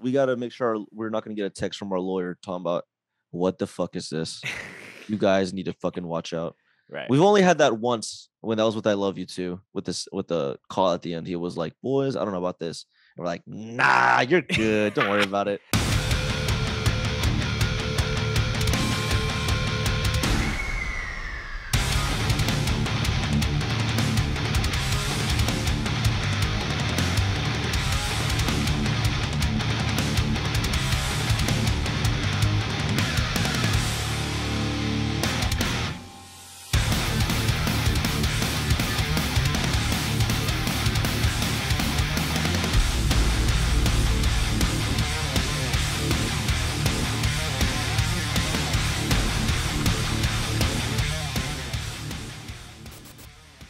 we gotta make sure we're not gonna get a text from our lawyer talking about what the fuck is this. You guys need to fucking watch out. Right. We've only had that once when that was with I Love You Too with the call at the end. He was like, "Boys, I don't know about this." And we're like, "Nah, you're good. Don't worry about it."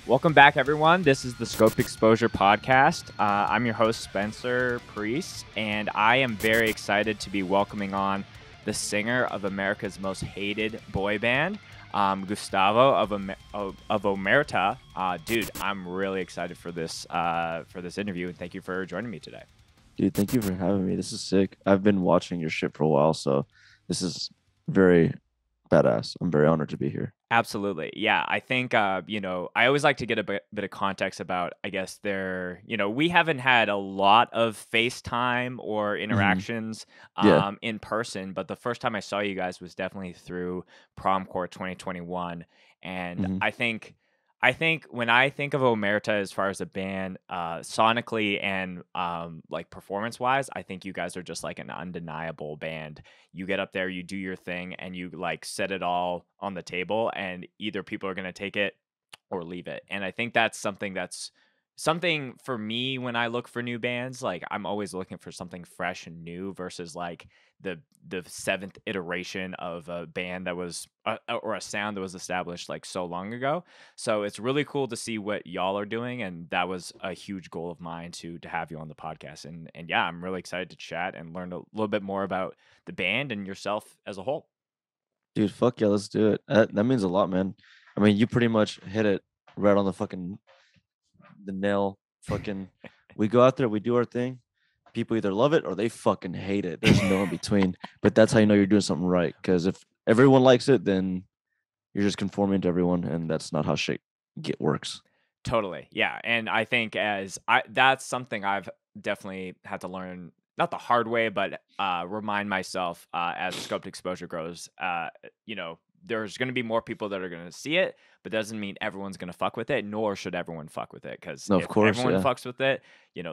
Welcome back, everyone. This is the Scoped Exposure podcast. I'm your host, Spencer Priest, and I am very excited to be welcoming on the singer of America's most hated boy band, Gustavo of Omerta. Dude, I'm really excited for this interview, and thank you for joining me today. Dude, thank you for having me. This is sick. I've been watching your shit for a while, so this is very badass. I'm very honored to be here. Absolutely. Yeah. I think, I always like to get a bit of context about, I guess, we haven't had a lot of FaceTime or interactions in person, but the first time I saw you guys was definitely through Promcore 2021. And I think when I think of Omerta as far as a band, sonically and like performance wise, I think you guys are just like an undeniable band. You get up there, you do your thing, and you like set it all on the table, and either people are gonna take it or leave it. And I think that's something for me when I look for new bands. Like I'm always looking for something fresh and new versus like the seventh iteration of a band that was or a sound that was established like so long ago. So it's really cool to see what y'all are doing, and that was a huge goal of mine to have you on the podcast. And yeah, I'm really excited to chat and learn a little bit more about the band and yourself as a whole. Dude, fuck yeah, let's do it. That means a lot, man. I mean, you pretty much hit it right on the nail. Fucking, we go out there, we do our thing. People either love it or they fucking hate it. There's no in between. But that's how you know you're doing something right. Because if everyone likes it, then you're just conforming to everyone, and that's not how shit works. Totally. Yeah. And I think that's something I've definitely had to learn, not the hard way, but remind myself as scoped exposure grows. There's going to be more people that are going to see it, but doesn't mean everyone's going to fuck with it, nor should everyone fuck with it. Because No, of if course, everyone yeah. fucks with it,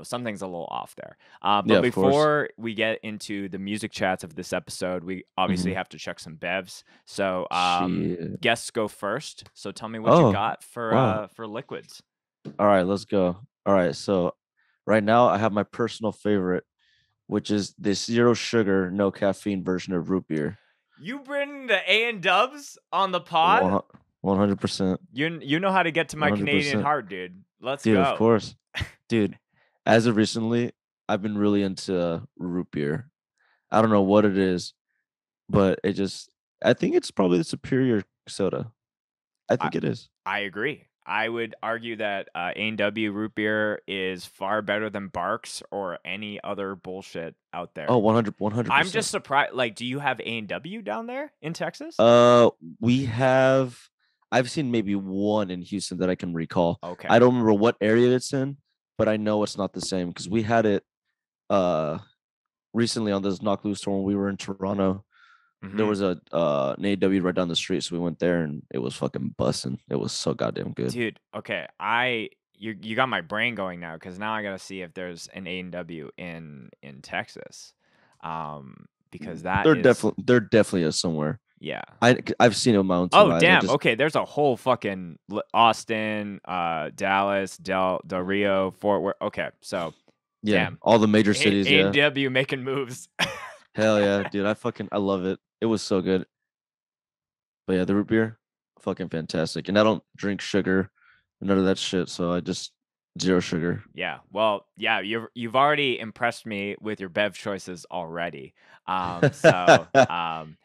something's a little off there. Yeah, But of course. before we get into the music chats of this episode, we obviously have to check some bevs. So Shit. guests go first. So tell me what you got wow. for liquids. All right, let's go. All right, so right now I have my personal favorite, which is the zero sugar, no caffeine version of root beer. You bring the A and Dubs on the pod? 100%. You know how to get to my 100%. Canadian heart, dude. Let's Dude, go. of course. Dude, as of recently, I've been really into root beer. I don't know what it is, but I think it's probably the superior soda. I think it is. I agree. I would argue that A&W root beer is far better than Barks or any other bullshit out there. Oh, 100%. I'm just surprised. Like, do you have A&W down there in Texas? I've seen maybe one in Houston that I can recall. Okay. I don't remember what area it's in, but I know it's not the same because we had it recently on this Knock Loose tour when we were in Toronto. There was an AW right down the street, so we went there and it was fucking busting. It was so goddamn good, dude. Okay, you got my brain going now because now I gotta see if there's an A&W in Texas, because they're definitely is somewhere. Yeah, I've seen it on my own. Oh damn! Okay, there's a whole fucking Austin, Dallas, Del Rio, Fort Worth. Okay, so yeah, damn. All the major cities. A&W making moves. Hell yeah, dude! I love it. It was so good. But yeah, the root beer, fucking fantastic. And I don't drink sugar, none of that shit. So I just zero sugar. Yeah. Well, yeah, you've already impressed me with your bev choices already. And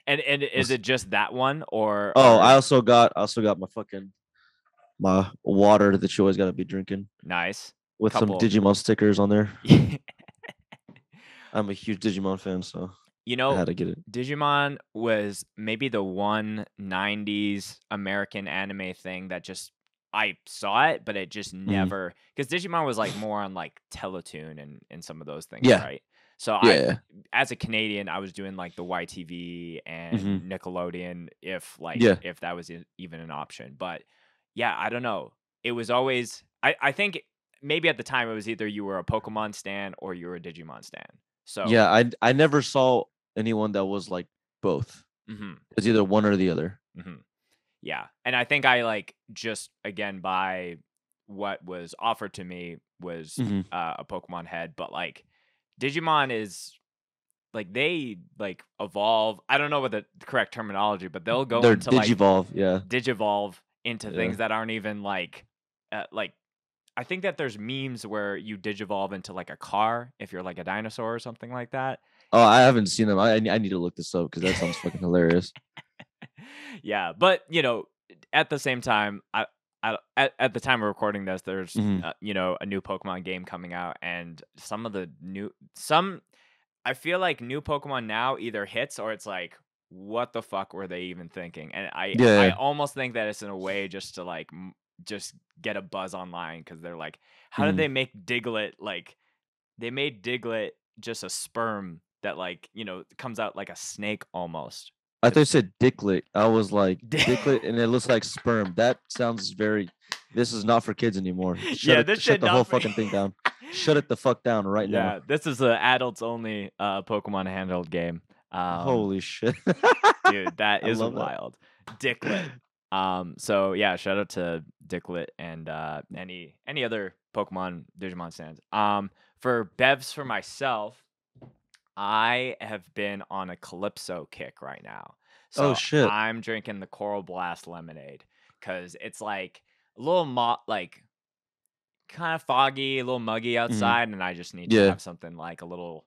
is it just that one or? I also got my water that you always got to be drinking. Nice. With some Digimon stickers on there. I'm a huge Digimon fan, so You I know, had to get it. Digimon was maybe the one 90s American anime thing that just I saw it, but it just Mhm. never because Digimon was like more on like Teletoon and some of those things, Yeah. right? So I Yeah. as a Canadian, I was doing like the YTV Mhm. and Nickelodeon Yeah. if that was even an option. But yeah, I don't know. It was always I think maybe at the time it was either you were a Pokemon stan or you were a Digimon stan. So, Yeah, I never saw anyone that was like both. mhm. It's either one or the other. Mhm. Yeah, and I think I, like, just again, by what was offered to me was, Mhm. a Pokemon head, but, like, Digimon is like, they, like, evolve I don't know what the correct terminology, but they'll go They're into, like, Digivolve, yeah. Digivolve into Yeah. things that aren't even, like I think that there's memes where you Digivolve into, like, a car if you're, like, a dinosaur or something like that. Oh, I haven't seen them. I need to look this up because that sounds fucking hilarious. Yeah, but, at the same time, at the time of recording this, there's, Mhm. a new Pokemon game coming out, and some I feel like new Pokemon now either hits or it's like, "What the fuck were they even thinking?" And I Yeah. almost think that it's in a way just to, like, just get a buzz online because 'cause they're like, "How did Mhm. they make Diglett" like, they made Diglett just a sperm that, like, comes out like a snake almost. I thought you It's said dicklet. I was like, dicklet, and it looks like sperm. That sounds very. This is not for kids anymore. Shut Yeah, it. this Shut shit the whole not for fucking thing down. Shut it the fuck down right now. Yeah, this is a adults only, Pokemon handheld game. Um, Holy shit. dude, that I is love that. wild. Dicklet. So yeah, shout out to Dicklet and, any other Pokemon Digimon stands. For bevs for myself, I have been on a Calypso kick right now. Oh So shit. I'm drinking the Coral Blast lemonade because it's like a little like kind of foggy, a little muggy Mhm. outside, and I just need to Yeah. have something like a little,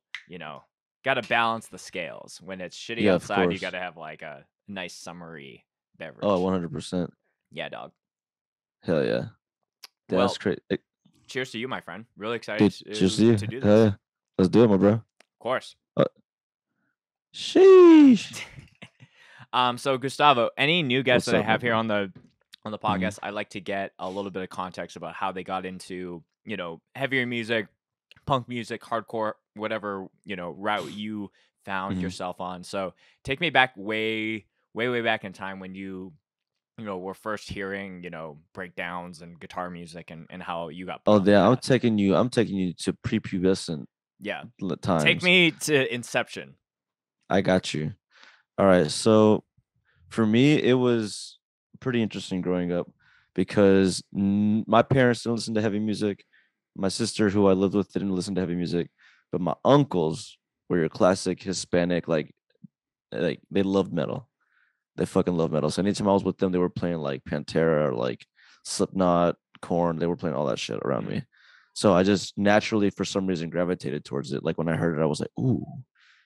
got to balance the scales. When it's shitty Yeah, of outside, you got course. to have like a nice summery Oh, beverage. 100%. Yeah, dog. Hell yeah. That's Well, great. cheers to you, my friend. Really excited Dude, just you. to do Hell this. yeah. Let's do it, my bro. Of course. Uh, sheesh. So Gustavo, any new guests What's that I up, my have here bro? on the Mhm. podcast, I like to get a little bit of context about how they got into, heavier music, punk music, hardcore, whatever, route you found Mhm. yourself on. So take me back way back in time when were first hearing, breakdowns and guitar music and how you got put Oh, onto yeah. I'm that. taking you. I'm taking you to prepubescent Yeah. Take times. me to Inception. I got you. All right. So for me, it was pretty interesting growing up because my parents didn't listen to heavy music. My sister, who I lived with, didn't listen to heavy music, but my uncles were your classic Hispanic, like they loved metal. They fucking love metal. So anytime I was with them, they were playing like Pantera or like Slipknot, Korn. They were playing all that shit around Mhm. me. So I just naturally, for some reason, gravitated towards it. Like when I heard it, I was like, "Ooh,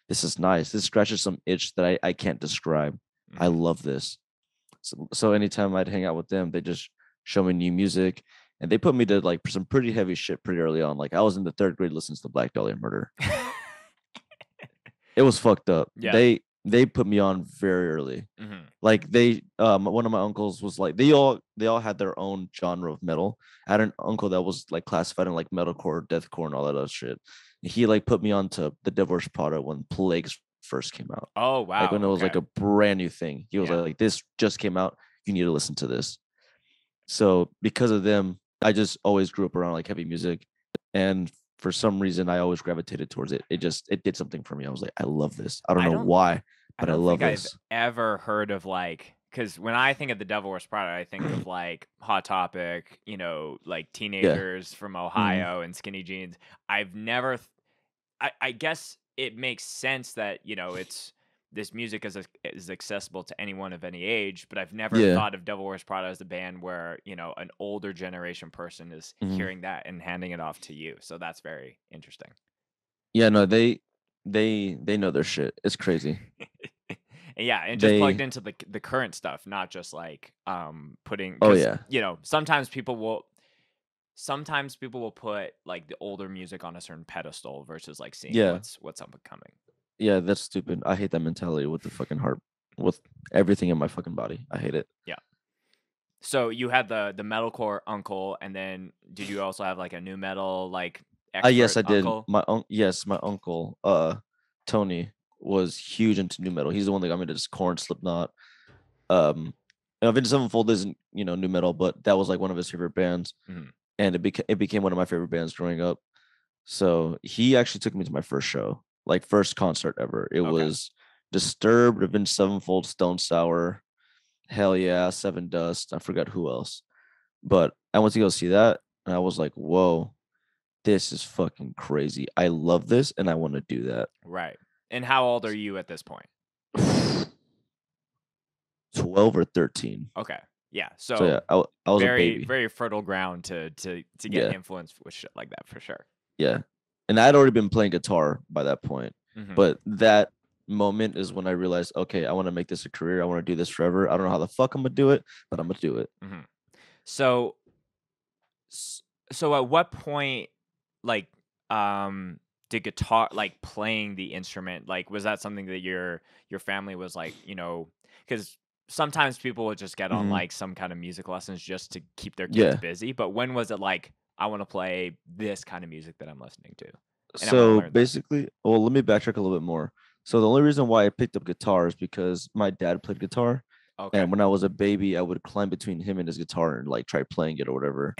this is nice. This scratches some itch that I can't describe. I Mhm. love this." So anytime I'd hang out with them, they just show me new music, and they put me to like some pretty heavy shit pretty early on. Like I was in the third grade listening to the Black Dahlia Murder. It was fucked up. Yeah. They put me on very early. Mhm. Like they one of my uncles was like they all had their own genre of metal. I had an uncle that was like classified in like metalcore, deathcore, and all that other shit. He like put me onto the Devil Wears Prada when Plagues first came out. Oh, Like wow. when it was like Okay. a brand new thing. He was Yeah. like, this just came out. You need to listen to this. So because of them, I just always grew up around like heavy music. And for some reason I always gravitated towards it. It did something for me. I was like, I love this. I don't I know don't why, I but I don't love think I've this. ever heard of like because when I think of the Devil Wears Prada, I think of like Hot Topic, like Yeah. teenagers from Mhm. Ohio and skinny jeans. I've never. I guess it makes sense that it's this music is accessible to anyone of any age, but I've never Yeah. thought of Devil Wears Prada as a band where an older generation person is Mhm. hearing that and handing it off to you. So that's very interesting. Yeah, no, they know their shit. It's crazy. And yeah, and just plugged They into the current stuff, not just like putting oh because yeah. sometimes people will sometimes people will put like the older music on a certain pedestal versus like seeing Yeah, what's up and coming. yeah, that's stupid. I hate that mentality with the fucking heart, with everything in my fucking body. I hate it. Yeah. So you had the metalcore uncle, and then did you also have like a new metal like Yes, expert I did. uncle? Yes, my uncle, Tony, was huge into new metal. He's the one that got me to just Korn, Slipknot. Avenged Sevenfold isn't new metal, but that was like one of his favorite bands, Mhm. and it became one of my favorite bands growing up. So he actually took me to my first show, like first concert ever. It Okay. was Disturbed, Avenged Sevenfold, Stone Sour, Hell Yeah, Seven Dust. I forgot who else, but I went to go see that, and I was like, whoa, this is fucking crazy. I love this, and I want to do that. Right. And how old are you at this point? 12 or 13. Okay. Yeah. So yeah, So I was a very baby. very fertile ground to get Yeah, influenced with shit like that for sure. yeah. And I'd already been playing guitar by that point. Hmm. But that moment is when I realized, okay, I want to make this a career. I want to do this forever. I don't know how the fuck I'm gonna do it, but I'm gonna do it. Hmm. So s- so at what point like um did guitar like playing the instrument like was that something that your family was like, cuz sometimes people would just get on Mhm. like some kind of music lessons just to keep their kids Yeah. busy, but when was it like I want to play this kind of music that I'm listening to and I want to So learn that? basically, well, let me backtrack a little bit more. So the only reason why I picked up guitar is because my dad played guitar. Okay. And when I was a baby, I would climb between him and his guitar and like try playing it or whatever.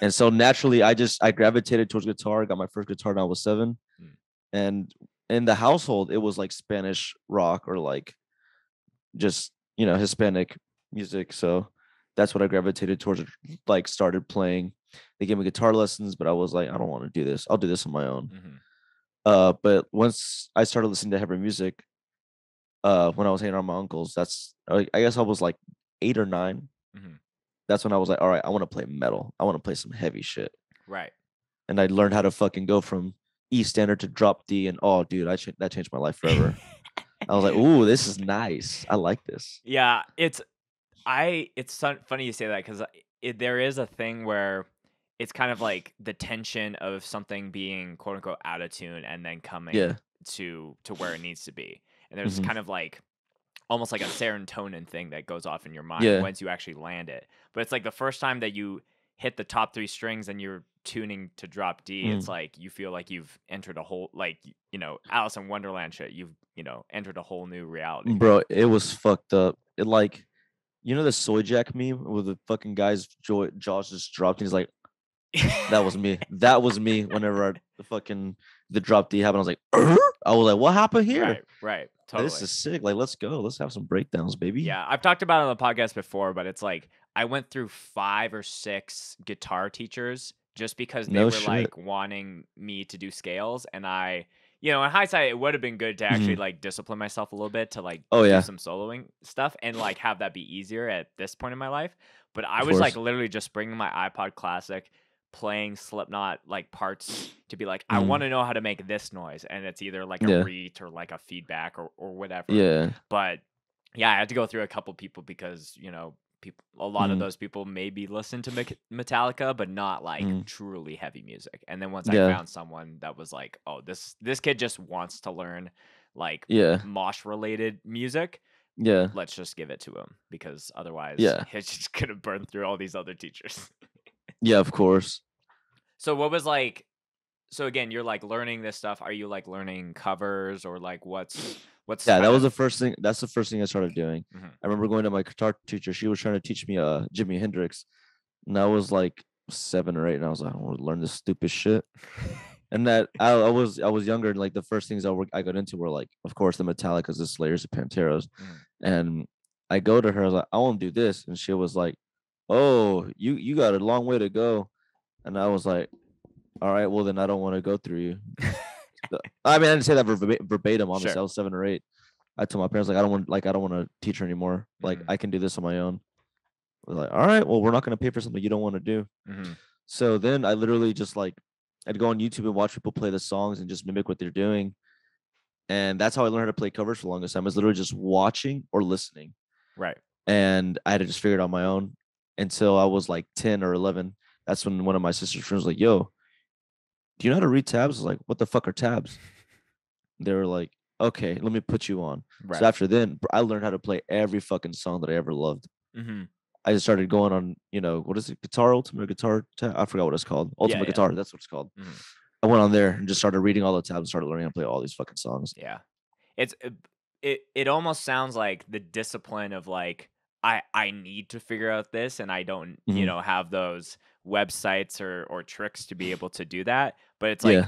And so naturally, I gravitated towards guitar. I got my first guitar when I was 7, Mm. and in the household, it was like Spanish rock or like just Hispanic music. So that's what I gravitated towards. Like started playing. They gave me guitar lessons, but I was like, I don't want to do this. I'll do this on my own. Mhm. But once I started listening to heavy music, when I was hanging around my uncles, I guess I was like 8 or 9. Mhm. That's when I was like, all right, I want to play metal. I want to play some heavy shit. Right. And I learned how to fucking go from E standard to drop D, and oh, dude, that changed my life forever. I was like, ooh, this is nice. I like this. Yeah, it's funny you say that because there is a thing where it's kind of like the tension of something being quote unquote out of tune and then coming Yeah. to where it needs to be, and there's Hmm. kind of like almost like a serotonin thing that goes off in your mind Yeah. once you actually land it. But it's like the first time that you hit the top three strings and you're tuning to drop D, it's Mm. like you feel like you've entered a whole like Alice in Wonderland shit. You've entered a whole new reality. Bro, it was fucked up. It like, the soy jack meme where the fucking guy's jaws just dropped and he's like, that was me. That was me whenever the drop D happened. I was like, I was like, what happened here? Right, right, Like, this totally. is sick. Like, let's go. Let's have some breakdowns, baby. Yeah, I've talked about it on the podcast before, but it's like I went through 5 or 6 guitar teachers just because they No were shit. like wanting me to do scales, and in hindsight, it would have been good to actually Mhm. like discipline myself a little bit to like Oh do yeah, some soloing stuff and like have that be easier at this point in my life. But I of was like course. literally just bringing my iPod Classic, playing Slipknot like parts to be like, I want Mhm. to know how to make this noise, and it's either like a Yeah, reat or like a feedback or whatever. yeah. But yeah, I had to go through a couple people because, people a lot of Mhm. those people maybe listen to Metallica, but not like Mhm. truly heavy music. And then once I Yeah, found someone that was like, "Oh, this kid just wants to learn like yeah, mosh related music, yeah, let's just give it to him because otherwise yeah, he's just gonna burn through all these other teachers." yeah. Of course. So what was like so again, you're like learning this stuff. Are you like learning covers or like what's Yeah, that kind was the of first thing. That's the first thing I started doing. Mhm. I remember going to my guitar teacher. She was trying to teach me Jimi Hendrix, and I was like 7 or 8, and I was like, I want to learn this stupid shit. And that I was younger, and like the first things I got into were like, of course, the Metallicas, the Slayers, the Panteras, Mhm. and I go to her, I was like, I want to do this, and she was like, oh, you got a long way to go, and I was like, all right, well then I don't want to go through you. I mean, I didn't say that verbatim. Honestly, Sure. I was 7 or 8. I told my parents like I don't want to teach her anymore. Like Mhm. I can do this on my own. They're like, all right, well we're not gonna pay for something you don't want to do. Mhm. So then I literally just like I'd go on YouTube and watch people play the songs and just mimic what they're doing. And that's how I learned how to play covers for the longest time. I was literally just watching or listening. Right. And I had to just figure it out on my own until I was like 10 or 11. That's when one of my sister's friends was like, "Yo, do you know how to read tabs?" I was like, "What the fuck are tabs?" They were like, "Okay, let me put you on." So Right. after then, I learned how to play every fucking song that I ever loved. Hmm. I just started going on, what is it? Guitar Ultimate Guitar I forgot what it's called. Yeah, Ultimate yeah. Guitar. That's what it's called. Hmm. I went on there and just started reading all the tabs and started learning how to play all these fucking songs. Yeah. It's it almost sounds like the discipline of like I need to figure out this and I don't, Mhm. have those websites or tricks to be able to do that. But it's like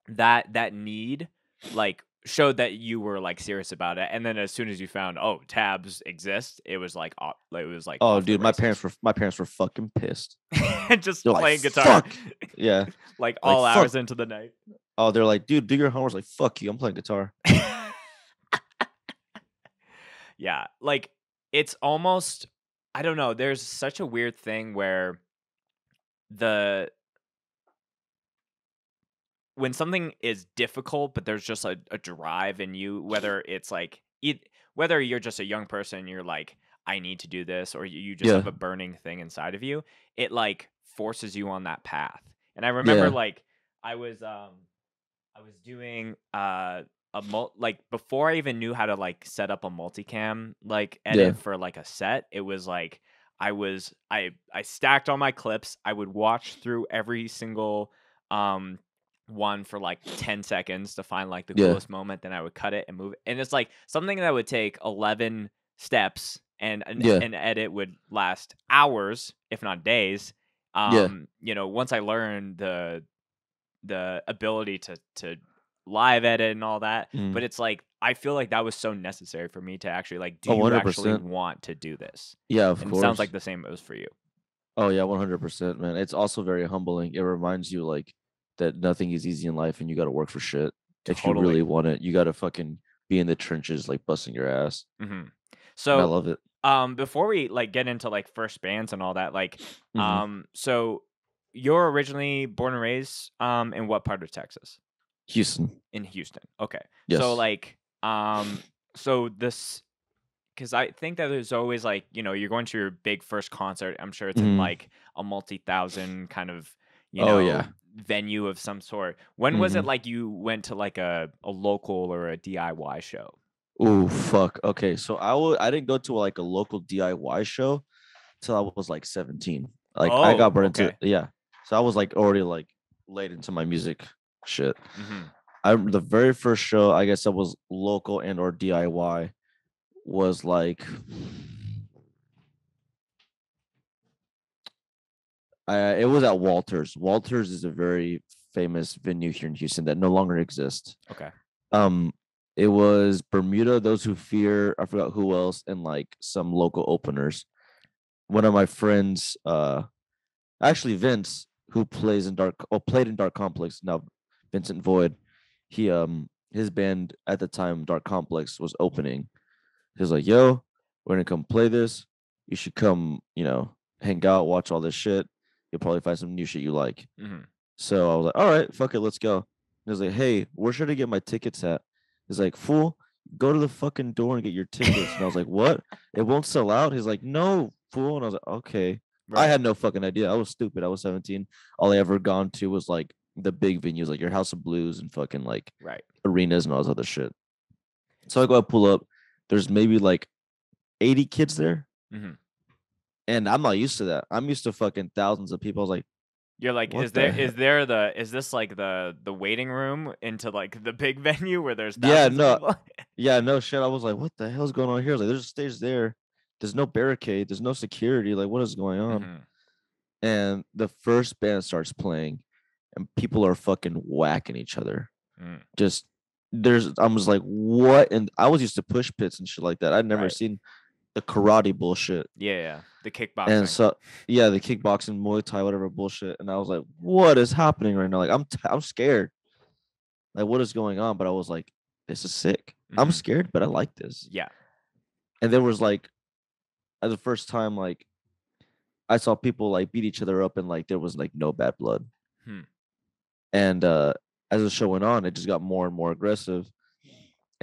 Yeah. that need like showed that you were like serious about it. And then as soon as you found, oh, tabs exist, it was like Oh, off the dude, races. my parents were fucking pissed. Just They're like, playing guitar "Fuck." Yeah. like Like, all "Fuck." hours into the night. Oh, they're like, "Dude, do your homework." Like, "Fuck you. I'm playing guitar." Yeah, like it's almost I don't know, there's such a weird thing where the when something is difficult, but there's just a drive in you, whether it's like whether you're just a young person and you're like, I need to do this, or you just Yeah. have a burning thing inside of you, it like forces you on that path. And I remember Yeah. like I was doing like before I even knew how to like set up a multicam like Yeah. edit for like a set, it was like I stacked all my clips. I would watch through every single um one for like 10 seconds to find like the Yeah. coolest moment, then I would cut it and move it. And it's like something that would take 11 steps and Yeah. an edit would last hours, if not days. Yeah. Once I learned the ability to live edit and all that, Mm. but it's like I feel like that was so necessary for me to actually like, do Oh, you actually 100%. want to do this? Yeah, of And it sounds like course. the same was for you. Oh yeah, 100%, man. It's also very humbling. It reminds you like that nothing is easy in life and you got to work for shit. If you Totally. really want it, you got to fucking be in the trenches like busting your ass. Hmm. And I So, love it. before we like get into like first bands and all that, like, Mhm. so you're originally born and raised in what part of Texas? Houston. In Houston. Okay. So Yes. like, so this because I think that there's always like, you're going to your big first concert. I'm sure it's in Mhm. like a multi-thousand kind of, Oh yeah. venue of some sort. When was it Mhm. like you went to like a local or a DIY show? Oh fuck. Okay, so I didn't go to like a local DIY show till I was like 17. Like I got Oh, brought into okay. yeah. So I was like already like late into my music shit. Mm-hmm. I the very first show I guess that was local and or DIY was like it was at Walters. Walters is a very famous venue here in Houston that no longer exists. Okay. Um, it was Bermuda, Those Who Fear, I forgot who else, and like some local openers. One of my friends, actually Vince, who played in Dark Complex, now Vincent Void, his band at the time, Dark Complex, was opening. He was like, "Yo, we're gonna come play this. You should come, hang out, watch all this shit. You'll probably find some new shit you like." Mm-hmm. So I was like, "All right, fuck it, let's go." He was like, "Hey, where should I get my tickets at?" He's like, "Fool, go to the fucking door and get your tickets." And I was like, "What? It won't sell out?" He's like, "No, fool." And I was like, "Okay." I Right. had no fucking idea. I was stupid. I was 17. All I ever gone to was like the big venues, like your House of Blues and fucking like Right. arenas and all this other shit. So I go up, pull up. There's maybe like 80 kids there. Mm-hmm. And I'm not used to that. I'm used to fucking thousands of people. I was like, You're like, what the hell? is this like the waiting room into like the big venue where there's Yeah, thousands of no, people? yeah, no shit. I was like, what the hell's going on here? I was like, there's a stage there. There's no barricade. There's no security. Like, what is going on? Mm-hmm. And the first band starts playing, and people are fucking whacking each other. Mm. Just I was like, what? And I was used to push pits and shit like that. I'd never Right. seen the karate bullshit. Yeah, yeah. The And kickboxing. so, yeah, the kickboxing, Muay Thai, whatever bullshit. And I was like, what is happening right now? Like, I'm scared. Like, what is going on? But I was like, this is sick. I'm Mm-hmm. scared, but I like this. Yeah. And there was like, at the first time, like, I saw people like beat each other up and like there was like no bad blood. Hmm. And as the show went on, it just got more and more aggressive.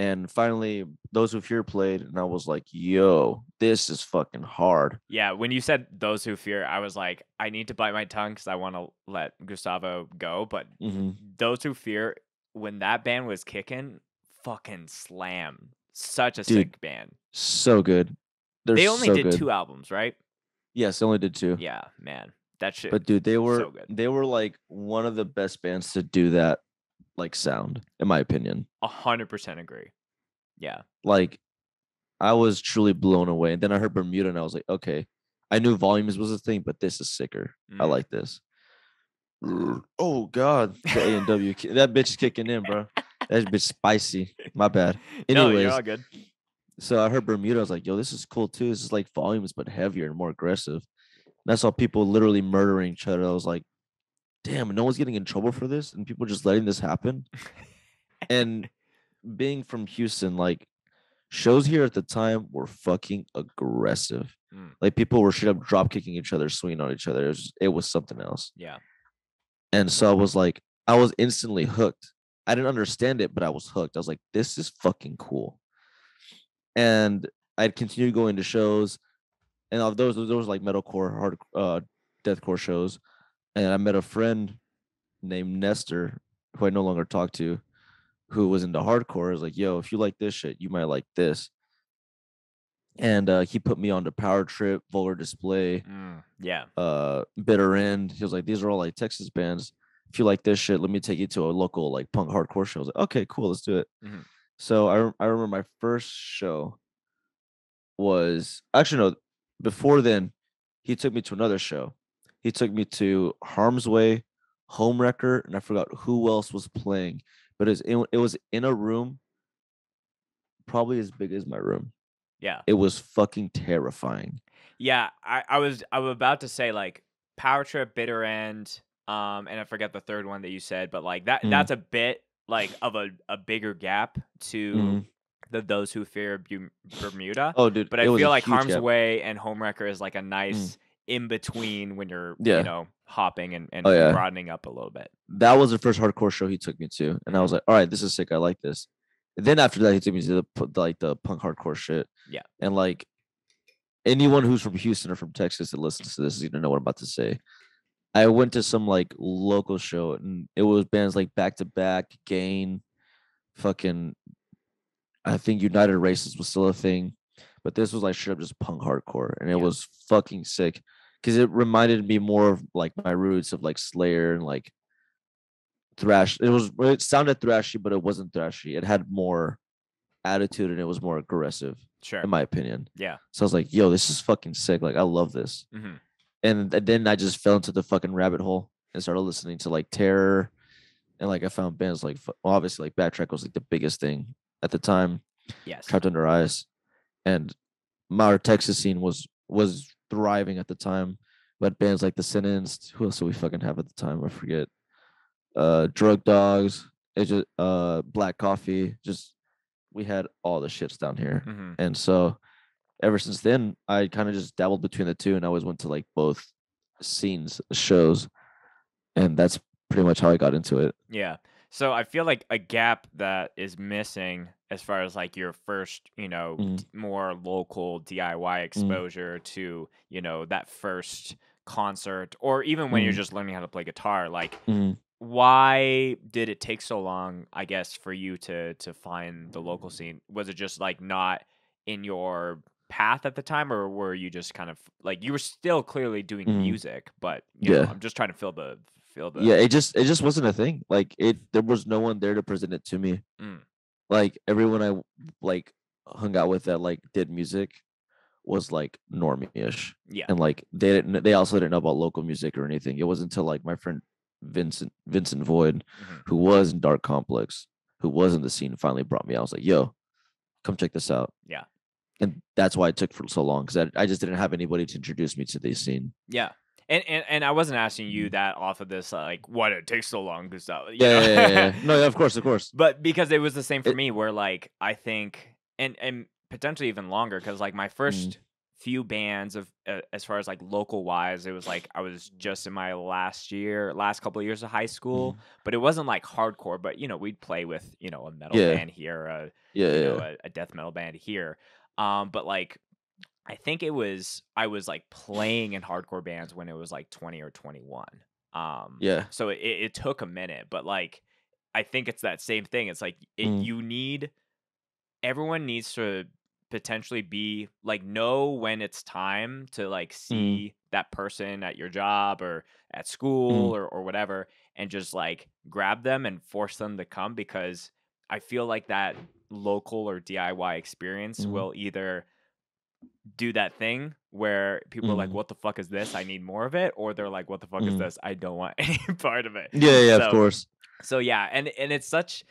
And finally, Those Who Fear played, and I was like, "Yo, this is fucking hard." Yeah, when you said Those Who Fear, I was like, I need to bite my tongue because I want to let Gustavo go. But Hmm. Those Who Fear, when that band was kicking, fucking slam. Such a Dude, sick band. so good. They're They only so did good. 2 albums, right? Yes, they only did two. Yeah, man. That shit But dude, so good. they were like one of the best bands to do that like sound, in my opinion. 100% agree. Yeah. Like I was truly blown away. And then I heard Bermuda and I was like, okay, I knew volumes was a thing, but this is sicker. I Mm. like this. Oh God, the A&W, that bitch is kicking in, bro. That bitch spicy. My bad. No, you're all Anyways, good. so I heard Bermuda. I was like, yo, this is cool too. This is like volumes, but heavier and more aggressive. And I saw people literally murdering each other. I was like, damn, no one's getting in trouble for this, and people just letting this happen. And being from Houston, like shows here at the time were fucking aggressive. Mm. Like people were straight up drop kicking each other, swinging on each other. It was something else. Yeah. And so I was like, I was instantly hooked. I didn't understand it, but I was hooked. I was like, this is fucking cool. And I'd continue going to shows, and of those there was like metalcore, hard, deathcore shows. And I met a friend named Nestor, who I no longer talk to, who was into hardcore. I was like, yo, if you like this shit, you might like this. And he put me on to Power Trip, Vulgar Display, Yeah. Bitter End. He was like, these are all like Texas bands. If you like this shit, let me take you to a local like punk hardcore show. I was like, okay, cool, let's do it. Mhm. So I remember my first show was actually no, before then, he took me to another show. He took me to Harm's Way, Homewrecker, and I forgot who else was playing, but it was in a room probably as big as my room. Yeah. It was fucking terrifying. Yeah, I was about to say like Power Trip, Bitter End, and I forget the third one that you said, but like Mm, that's a bit like of a bigger gap to mm. Those Who Fear Bermuda. Oh, dude, But it I was a feel like huge Harm's gap. Way and Homewrecker is like a Mm, nice in between when you're, yeah. hopping Oh and yeah. broadening up a little bit. That was the first hardcore show he took me to, and I was Mhm. like, all right, this is sick. I like this. And then after that, he took me to like the punk hardcore shit, Yeah. and like anyone who's from Houston or from Texas that listens to this is gonna know what I'm about to say. I went to some like local show and it was bands like Back to Back, Gain, fucking I think United Races was still a thing, but this was like straight up just punk hardcore and it Yeah. was fucking sick because it reminded me more of like my roots of like Slayer and like thrash. It sounded thrashy, but it wasn't thrashy. It had more attitude and it was more aggressive, Sure. in my opinion. Yeah. So I was like, yo, this is fucking sick. Like I love this. Hmm. And then I just fell into the fucking rabbit hole and started listening to like Terror, and like I found bands like obviously like Backtrack was like the biggest thing at the time. Yes. Trapped Under Ice, and our Texas scene was thriving at the time. But bands like the Sentenced, who else did we fucking have at the time? I forget. Drug Dogs, it just Black Coffee, just we had all the shits down here, Hmm. and so ever since then, I kind of just dabbled between the two, and I always went to like both scenes, shows, and that's pretty much how I got into it. Yeah. So I feel like a gap that is missing as far as like your first, Mm, more local DIY mm, exposure to, that first concert or even when you're mm, just learning how to play guitar, like mm. why did it take so long, I guess, for you to find the local scene? Was it just like not in your path at the time or were you just kind of like you were still clearly doing Mm, music, but yeah, I'm just trying to fill the yeah. It just wasn't a thing. Like it, there was no one there to present it to me. mm, Like everyone I like hung out with that like did music was like normie-ish, yeah. and like they also didn't know about local music or anything. It wasn't until like my friend Vincent Void, Mhm. who was in Dark Complex, who was in the scene, finally brought me out. I was like, yo, come check this out. Yeah. And that's why it took for so long because I just didn't have anybody to introduce me to the scene. Yeah. And I wasn't asking you Mhm. that off of this like what it takes so long because Yeah. No, yeah, of course, of course. but because it was the same for It, me where like I think and potentially even longer because like my mm, first few bands of as far as like local wise. It was like I was just in my last couple of years of high school, Mhm. but it wasn't like hardcore. But we'd play with a metal Yeah. band here, Yeah. Yeah. a death metal band here. But like I think I was like playing in hardcore bands when it was like 20 or 21. Yeah. So it took a minute, but like I think it's that same thing. It's like Mm, you need everyone needs to potentially be like know when it's time to like mm, see that person at your job or at mm, school or whatever, and just like grab them and force them to come, because I feel like that local or DIY experience mm, will either do that thing where people are like, mm, what the fuck is this? I need more of it. Or they're like, what the fuck is mm. this? I don't want any part of it. Yeah. Yeah. Of So course. yeah, and it's such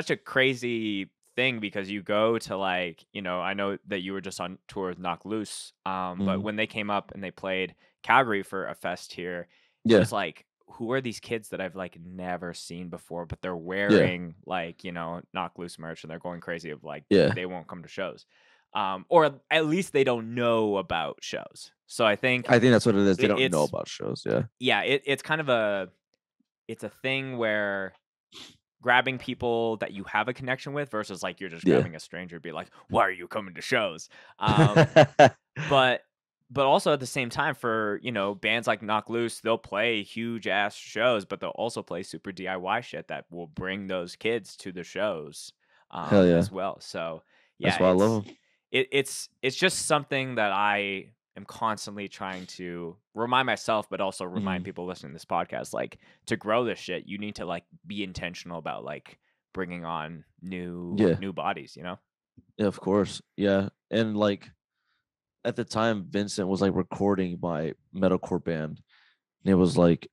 a crazy thing, because you go to like, I know that you were just on tour with Knock Loose, but Mm, when they came up and they played Calgary for a fest here, it yeah. was like, who are these kids that I've like never seen before, but they're Yeah. wearing like, Knock Loose merch, and they're going crazy of like Yeah. they won't come to shows. Or at least they don't know about shows. So I think I think that's what it is. They don't know it's about shows. Yeah. yeah, it's kind of it's a thing where grabbing people that you have a connection with versus like you're just Yeah. grabbing a stranger, be like, why are you coming to shows? But also at the same time, for bands like Knock Loose, they'll play huge ass shows, but they'll also play super DIY shit that will bring those kids to the shows, Hell yeah. as well. So yeah, That's why I love them. it's just something that I am constantly trying to remind myself, but also remind Mm, people listening to this podcast, like, to grow this shit, you need to like be intentional about like bringing on yeah. new bodies, you know? Yeah. Of course. Yeah. And like at the time, Vincent was like recording my metalcore band, and it was like,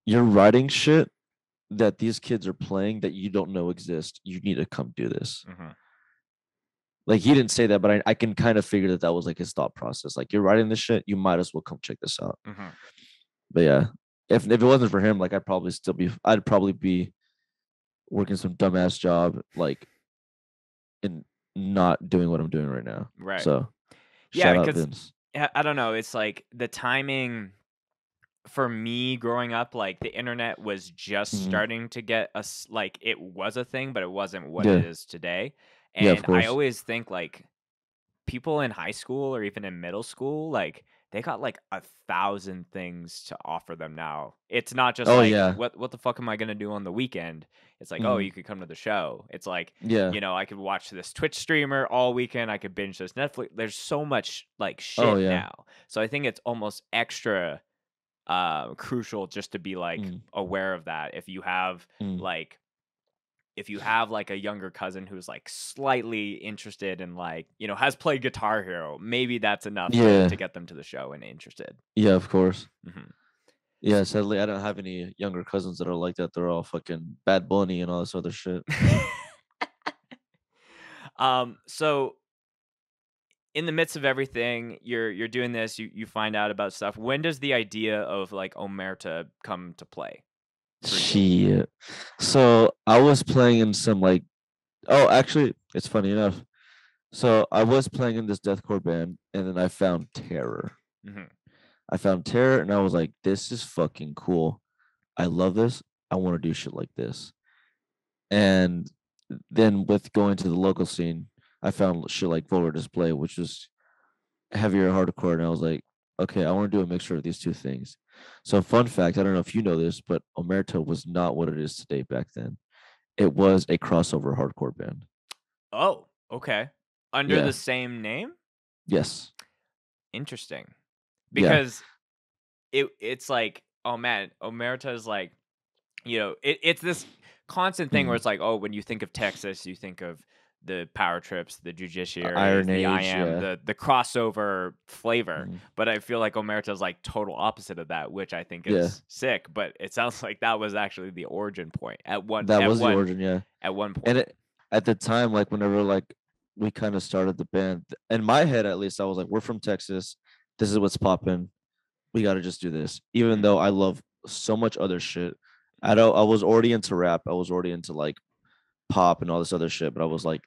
you're writing shit that these kids are playing that you don't know exist. You need to come do this. Hmm. Like he didn't say that, but I can kind of figure that that was like his thought process. Like you're writing this shit, you might as well come check this out. Hmm. But yeah, if it wasn't for him, like I'd probably be working some dumbass job, like and not doing what I'm doing right now. Right. So Yeah, shout out because Vince. I don't know. It's like the timing for me growing up, like the internet was just Mhm. starting to get us, like it was a thing, but it wasn't what it Yeah, is today. yeah, of And I course. always think like people in high school or even in middle school, like they got like 1,000 things to offer them now. It's not just Oh like yeah, what the fuck am I gonna do on the weekend? It's like, oh, mm, you could come to the show. It's like, yeah. I could watch this Twitch streamer all weekend. I could binge this Netflix. There's so much like Oh shit yeah, now. So I think it's almost extra crucial just to be like mm, aware of that. mm, Like if you have like a younger cousin who's like slightly interested in like, has played Guitar Hero, maybe that's enough to yeah, get them to the show and interested. yeah, of course. Hmm. Yeah, sadly, I don't have any younger cousins that are like that. They're all fucking Bad Bunny and all this other shit. So in the midst of everything, you're doing this, you find out about stuff. When does the idea of like Omerta come to play for you? Shit. So I was playing in some like, oh, actually, it's funny enough. So I was playing in this deathcore band, and then I found Terror. Hmm. I found Terror, and I was like, this is fucking cool. I love this. I want to do shit like this. And then with going to the local scene, I found shit like Volar Display, which was heavier hardcore, and I was like, okay, I want to do a mixture of these two things. So, fun fact, I don't know if you know this, but Omerta was not what it is today back then. It was a crossover hardcore band. Oh, okay. Under the Yeah. same name? Yes. Interesting. Yeah. Because it's like, oh man, Omerta is like, it's this constant thing where Mm. it's like, oh, when you think of Texas, you think of the Power Trips, the Iron Judiciaries, the I Age. Am, Yeah. the crossover flavor. Mm. But I feel like Omerta is like total opposite of that, which I think Yeah. is sick. But it sounds like that was actually the origin point That was the origin. Yeah. at one And point. at the time, like whenever like we kind of started the band, in my head at least, I was like, we're from Texas. This is what's popping. We got to just do this. Even Mhm. though I love so much other shit. I don't. I was already into rap. I was already into like pop and all this other shit. But I was like,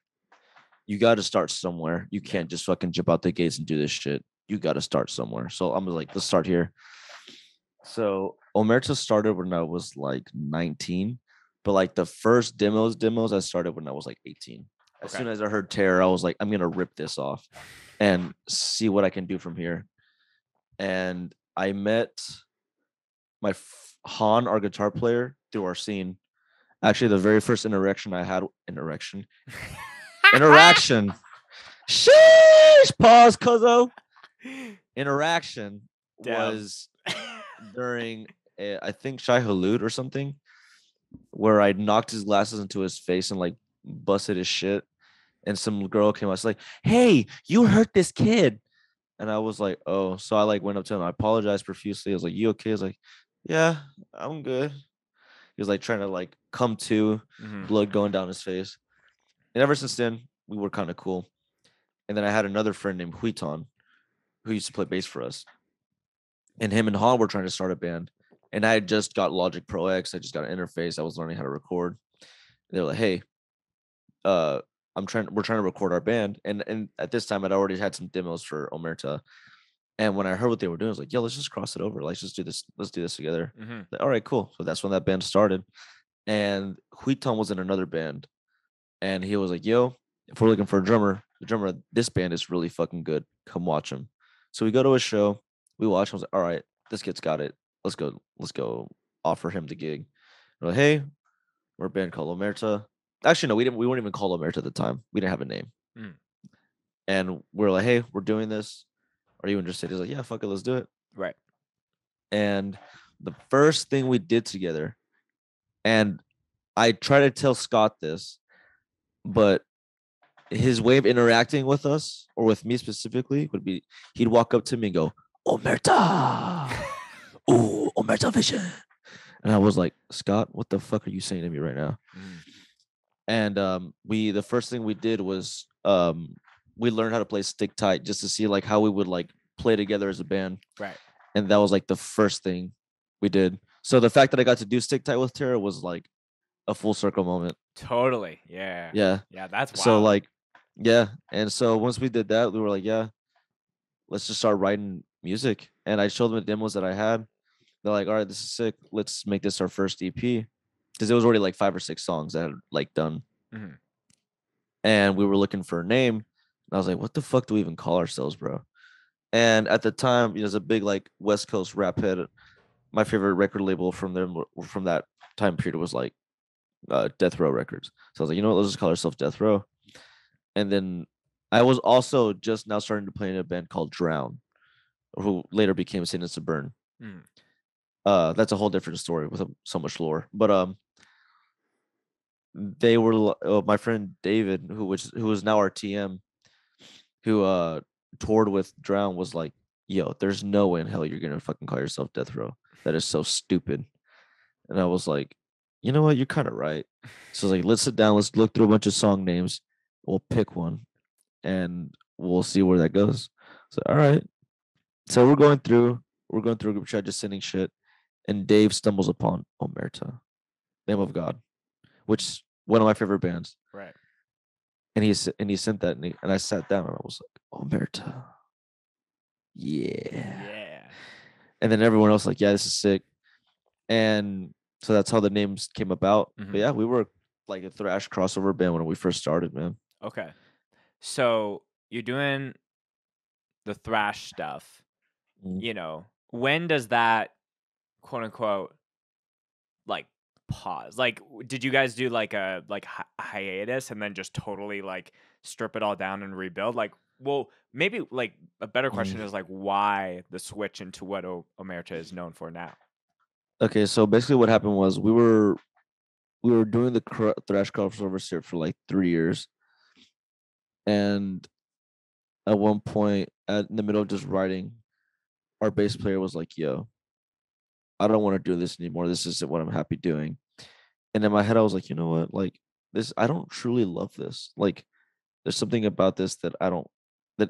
you got to start somewhere. You Yeah. can't just fucking jump out the gates and do this shit. You got to start somewhere. So I'm like, let's start here. So Omerta started when I was like 19, but like the first demos I started when I was like 18. As Okay. soon as I heard Terror, I was like, I'm gonna rip this off and see what I can do from here. And I met my Han, our guitar player, through our scene. Actually, the very first interaction I had, interaction. Sheesh, pause, cuzzo. Interaction Damn. was during, I think, Shai Halud or something, where I knocked his glasses into his face and like busted his shit. And some girl came out, was like, "Hey, you hurt this kid." And I was like, "Oh." So I like went up to him. I apologized profusely. I was like, "You okay?" I was like, "Yeah, I'm good." He was like trying to like come to, blood going down his face. And ever since then, we were kind of cool. And then I had another friend named Huiton who used to play bass for us. And him and Han were trying to start a band. And I had just got Logic Pro X. I just got an interface. I was learning how to record. They were like, "Hey, we're trying to record our band." And at this time I'd already had some demos for Omerta. And when I heard what they were doing, I was like, "Yo, let's just cross it over. Let's just do this. Let's do this together." Like, all right, cool. So that's when that band started. And Huiton was in another band. And he was like, "Yo, if we're looking for a drummer, the drummer of this band is really fucking good. Come watch him." So we go to a show, we watch him. I was like, "All right, this kid's got it. Let's go offer him the gig." We're like, "Hey, we're a band called Omerta." Actually, no, we weren't even called Omerta at the time. We didn't have a name. And we're like, "Hey, we're doing this. Are you interested?" He's like, "Yeah, fuck it, let's do it." Right. And the first thing we did together, and I try to tell Scott this, but his way of interacting with us, or with me specifically, would be he'd walk up to me and go, "Omerta, ooh, Omerta vision," and I was like, "Scott, what the fuck are you saying to me right now?" And the first thing we did was we learned how to play stick tight just to see like how we would like play together as a band. Right. And that was like the first thing we did. So the fact that I got to do stick tight with Tara was like a full circle moment. Totally. Yeah. Yeah. Yeah, that's So wild. like, yeah. And so once we did that, we were like, yeah, let's just start writing music. And I showed them the demos that I had. They're like, all right, this is sick. Let's make this our first EP. Because it was already like 5 or 6 songs that I had like done. And we were looking for a name. And I was like, what the fuck do we even call ourselves, bro? And at the time, there's a big like West Coast rap head. My favorite record label from them from that time period was like Death Row Records. So I was like, you know what, let's just call ourselves Death Row. And then I was also just now starting to play in a band called Drown, who later became Sentence to Burn. That's a whole different story with so much lore. But they were my friend David, who was now our TM, who toured with Drown, was like, "Yo, there's no way in hell you're gonna fucking call yourself Death Row. That is so stupid." And I was like, "You know what? You're kind of right." So I was like, "Let's sit down. Let's look through a bunch of song names. We'll pick one, and we'll see where that goes." So all right. So we're going through a group chat, just sending shit, and Dave stumbles upon Omerta, Name of God, which is one of my favorite bands. Right. And he sent that, and I sat down and I was like, Omerta, yeah. Yeah. And then everyone else like, yeah, this is sick. And so that's how the names came about. But yeah, we were like a thrash crossover band when we first started, man. Okay. So you're doing the thrash stuff. You know, when does that quote unquote like pause? Like, did you guys do like a hiatus and then just totally like strip it all down and rebuild? Like, well, maybe like a better question is like why the switch into what Omerta is known for now? Okay, so basically what happened was we were doing the thrash crossover shit for like 3 years, and at one point, in the middle of just writing, our bass player was like, "Yo, I don't want to do this anymore. This isn't what I'm happy doing." And in my head, I was like, you know what? Like this, I don't truly love this. Like there's something about this that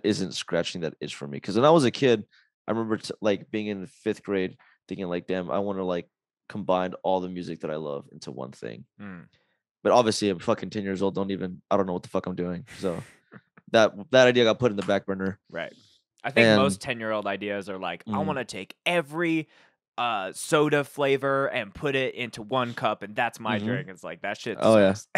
isn't scratching that itch for me. Because when I was a kid, I remember like being in 5th grade, thinking like, damn, I want to like combine all the music that I love into one thing. But obviously, I'm fucking 10 years old. I don't know what the fuck I'm doing. So that idea got put in the back burner. Right. I think And most 10-year-old ideas are like, I mm, want to take every soda flavor and put it into one cup, and that's my hmm drink. It's like that shit oh yeah, sucks.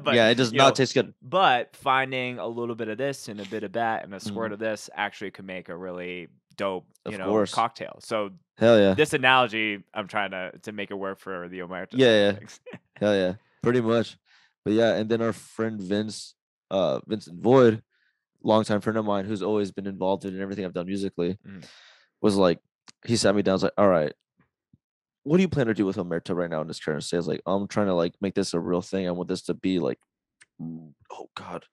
But yeah, it does not taste good. but finding a little bit of this and a bit of that and a Mm, squirt of this actually could make a really dope, of course, cocktail. So hell yeah, this analogy, I'm trying to make it work for the Omerta yeah, side of yeah, things. hell yeah, pretty much. But yeah, and then our friend Vince, Vincent Void, longtime friend of mine who's always been involved in everything I've done musically, Mm, was like, he sat me down, was like, all right, what do you plan to do with Omerta right now in this current state? I was like, I'm trying to like make this a real thing. I want this to be like, oh God.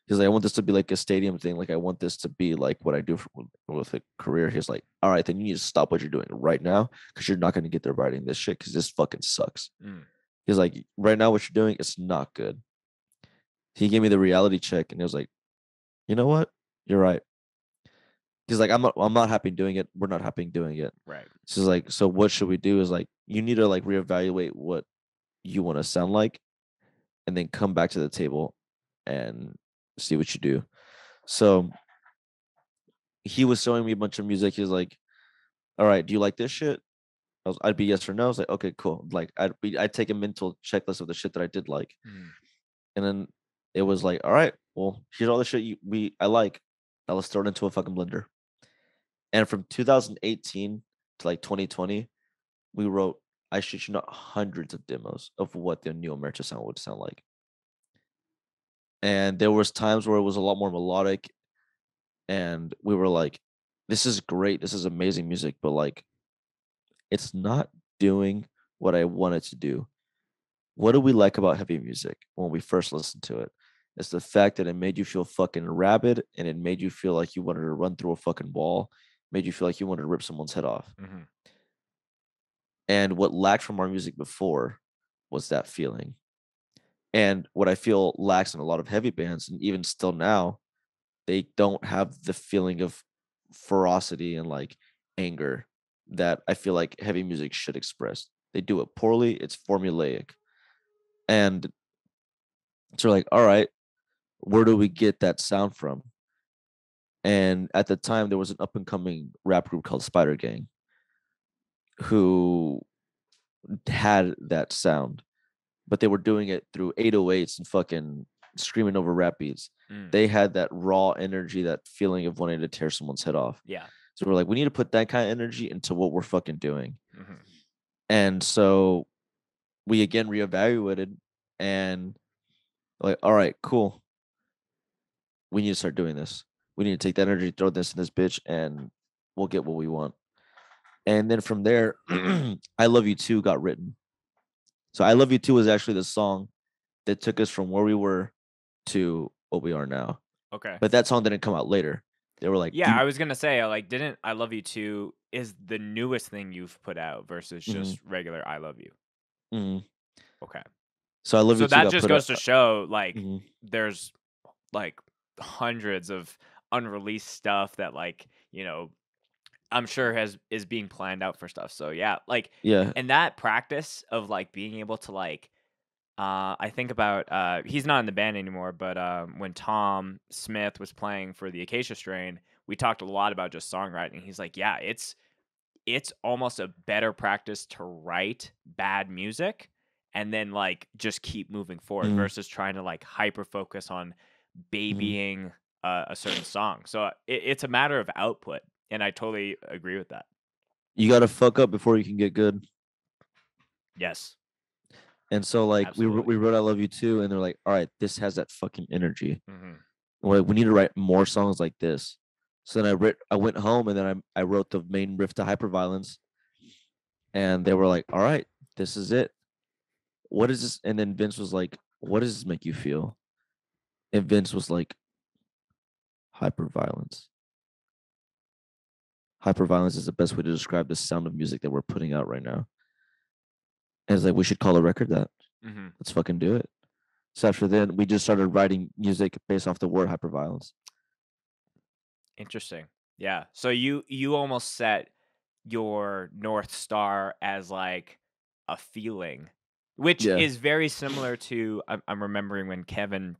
He's like, I want this to be like a stadium thing. Like, I want this to be like what I do with a career. He's like, all right, then you need to stop what you're doing right now because you're not going to get there writing this shit because this fucking sucks. mm, He's like, right now, what you're doing, it's not good. He gave me the reality check and he was like, you know what? You're right. He's like, I'm not happy doing it. We're not happy doing it. right. So he's like, so what should we do? Is like, you need to like reevaluate what you want to sound like and then come back to the table and see what you do. So he was showing me a bunch of music. He was like, all right, do you like this shit? I'd be yes or no. I was like, okay, cool. Like I'd take a mental checklist of the shit that I did like. Mm, And then it was like, all right, well, here's all the shit I like. Now let's throw it into a fucking blender. And from 2018 to like 2020, we wrote, I shit you not, hundreds of demos of what the new Omerta sound would sound like. And there was times where it was a lot more melodic, and we were like, this is great, this is amazing music, but like, it's not doing what I want it to do. What do we like about heavy music when we first listened to it? It's the fact that it made you feel fucking rabid and it made you feel like you wanted to run through a fucking wall, made you feel like you wanted to rip someone's head off. mm-hmm. And what lacked from our music before was that feeling. And what I feel lacks in a lot of heavy bands, and even still now, they don't have the feeling of ferocity and like anger that I feel like heavy music should express. They do it poorly, it's formulaic. And so like, all right, where do we get that sound from? And at the time there was an up and coming rap group called Spider Gang who had that sound, but they were doing it through 808s and fucking screaming over rap beats. Mm, They had that raw energy, that feeling of wanting to tear someone's head off. yeah. So we're like, we need to put that kind of energy into what we're fucking doing. Mm-hmm. And so we again reevaluated and like, all right, cool. We need to start doing this. We need to take that energy, throw this in this bitch, and we'll get what we want. And then from there, I Love You Too got written. So I Love You Too was actually the song that took us from where we were to what we are now. Okay. But that song didn't come out later. They were like, Yeah, I was gonna say, like, didn't I Love You Too is the newest thing you've put out versus mm-hmm, just regular I Love You. mm-hmm. Okay. So I Love You So Too that got just put out. goes to show, like, Mhm. there's like hundreds of unreleased stuff that, like, I'm sure is being planned out for stuff. So yeah, like, Yeah. and that practice of like being able to like I think about he's not in the band anymore, but when Tom Smith was playing for the Acacia Strain, we talked a lot about just songwriting. He's like, yeah, it's almost a better practice to write bad music and then like just keep moving forward Mhm, versus trying to like hyper focus on mhm. babying a certain song. So it's a matter of output, and I totally agree with that. You got to fuck up before you can get good. Yes, And so like we absolutely. wrote I Love You Too, and they're like, all right, this has that fucking energy. Hmm. We're like, we need to write more songs like this. So then I went home and then I wrote the main riff to Hyperviolence, and they were like, all right, this is it. What is this? And then Vince was like, what does this make you feel? And Vince was like, hyperviolence. Hyperviolence is the best way to describe the sound of music that we're putting out right now. And it's like, we should call a record that. Hmm. Let's fucking do it. So after then, we just started writing music based off the word hyperviolence. Interesting. Yeah. So you almost set your North Star as like a feeling, which Yeah. is very similar to I'm remembering when Kevin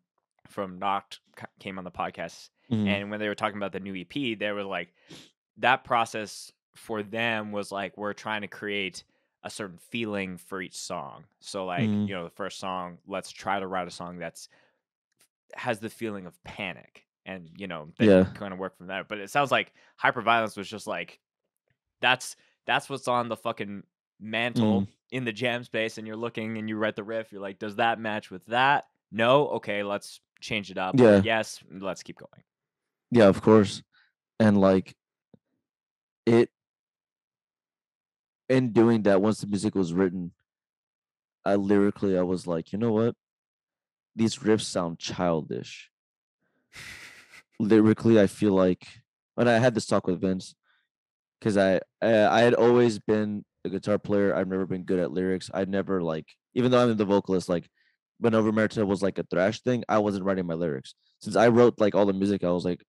from Knocked came on the podcast, Mhm. and when they were talking about the new EP, they were like, that process for them was like, we're trying to create a certain feeling for each song. So like, Mhm. the first song, let's try to write a song that's has the feeling of panic, and then Yeah. kind of work from there. But it sounds like Hyperviolence was just like, that's that's what's on the fucking Mhm. mantle in the jam space, and you're looking and you write the riff, you're like, does that match with that? No? Okay, let's change it up. Or Yeah. yes, let's keep going. Yeah, of course. And like it in doing that, once the music was written, I was like, you know what? These riffs sound childish. Lyrically, I feel like, and I had this talk with Vince because I had always been a guitar player. I've never been good at lyrics. I never like, even though I'm the vocalist, like when Overmerita was like a thrash thing, I wasn't writing my lyrics. Since I wrote like all the music, I was like,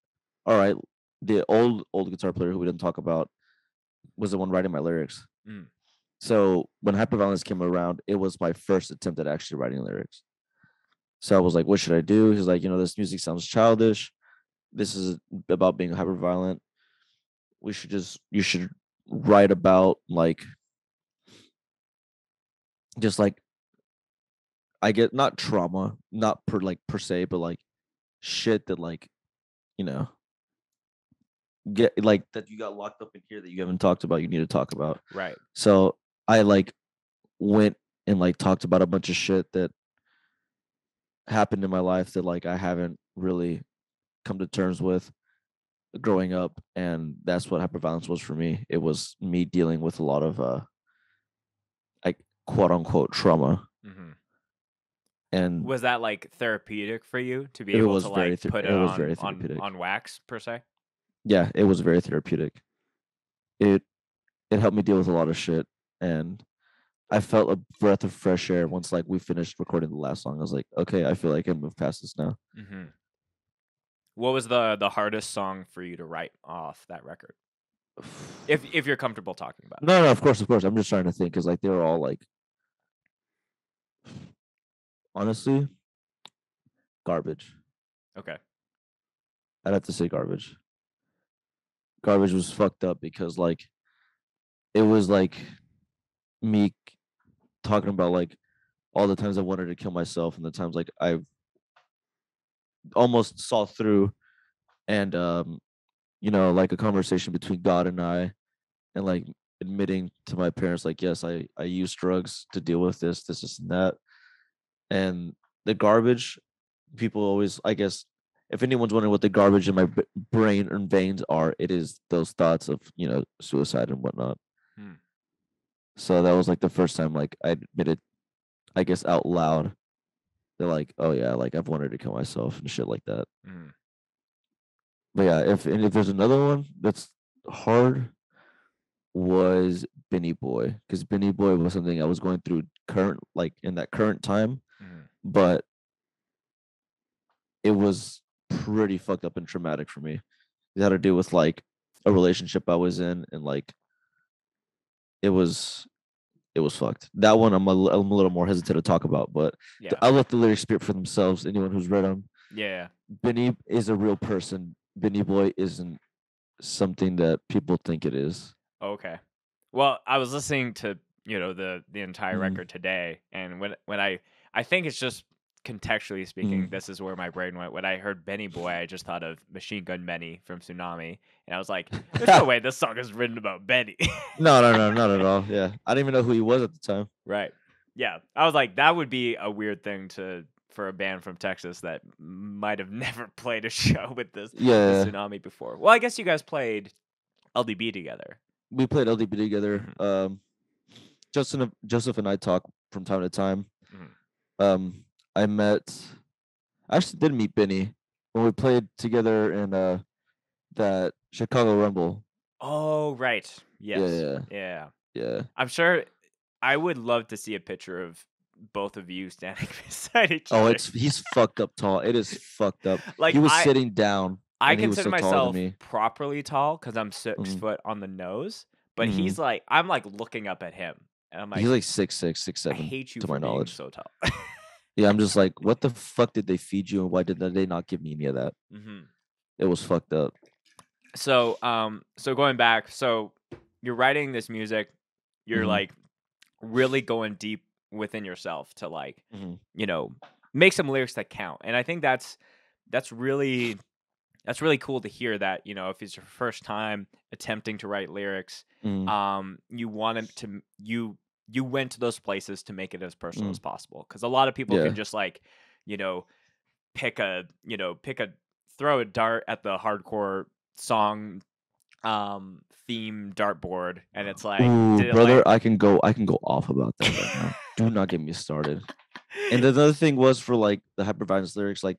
all right, the old guitar player who we didn't talk about was the one writing my lyrics. Mm. So when Hyperviolence came around, it was my first attempt at actually writing lyrics. So I was like, what should I do? He's like, this music sounds childish. This is about being hyper violent. You should write about like, just like, I get not trauma, not per se, but like shit that like, you know, get like that you got locked up in here that you haven't talked about, you need to talk about. Right. So I like went and like talked about a bunch of shit that happened in my life that like I haven't really come to terms with growing up, and that's what hyperviolence was for me. It was me dealing with a lot of like quote unquote trauma, Hmm. and Was that like therapeutic for you to be it able was to like put it it was on very therapeutic. wax per se? Yeah, it was very therapeutic. It it helped me deal with a lot of shit, and I felt a breath of fresh air once like we finished recording the last song. I was like, okay, I feel like I can move past this now. Hmm. What was the hardest song for you to write off that record? If you're comfortable talking about No, no, of course, of course. I'm just trying to think because like they were all like, honestly, garbage. it. Okay. I'd have to say garbage. Garbage was fucked up because like it was like me talking about like all the times I wanted to kill myself and the times like I almost saw through, and like a conversation between God and I, and like admitting to my parents like, yes, I use drugs to deal with this and that. And the garbage, people always, I guess, if anyone's wondering what the garbage in my brain and veins are, it is those thoughts of suicide and whatnot. Hmm. So that was like the first time like I admitted, I guess, out loud, they're like, oh yeah, like I've wanted to kill myself and shit like that. Hmm. But yeah, if there's another one that's hard, was Benny Boy, because Benny Boy was something I was going through current, like in that current time, Hmm. but it was pretty fucked up and traumatic for me. It had to do with like a relationship I was in, and like it was it was fucked. That one I'm a little more hesitant to talk about, but Yeah. I'll let the lyrics speak for themselves. Anyone who's read them, Yeah. Benny is a real person. Benny Boy isn't something that people think it is. Okay. Well, I was listening to the entire Mm, record today, and when I think it's just contextually speaking, mm. this is where my brain went. When I heard Benny Boy, I just thought of Machine Gun Benny from Tsunami, and I was like, "There's no way this song is written about Benny." No, no, no, not at all. Yeah, I didn't even know who he was at the time. Right. Yeah. I was like, that would be a weird thing for a band from Texas that might have never played a show with the Yeah, Tsunami before. Well, I guess you guys played LDB together. we played LDB together. Hmm. Joseph and I talk from time to time. Hmm. Um, I met, I actually did meet Benny when we played together in that Chicago Rumble. Oh, right. Yeah, Yes. yeah, Yeah. yeah. I'm sure I would love to see a picture of both of you standing beside each Oh, other. he's fucked up tall. It is fucked up. Like He was sitting down, I and he was consider so taller than myself me. properly tall because I'm 6 Mm-hmm. foot on the nose, but Mm-hmm. he's like I'm like looking up at him, and I'm He's like, like 6'6", I 6'7", hate you to for my being knowledge. so tall. Yeah, I'm just like, what the fuck did they feed you, and why did they not give me any of that? Hmm. It was fucked up. So going back, so you're writing this music, you're Hmm. like really going deep within yourself to like, Hmm. you know, make some lyrics that count. And I think that's really that's really cool to hear that, if it's your first time attempting to write lyrics, Hmm. you want it to you went to those places to make it as personal Hmm. as possible. Because a lot of people Yeah. can just like, you know, pick a throw a dart at the hardcore song theme dartboard, and it's like, Ooh, did it land? brother, I can go off about that right now. Do not get me started. And the other thing was for like the hyperviolence lyrics, like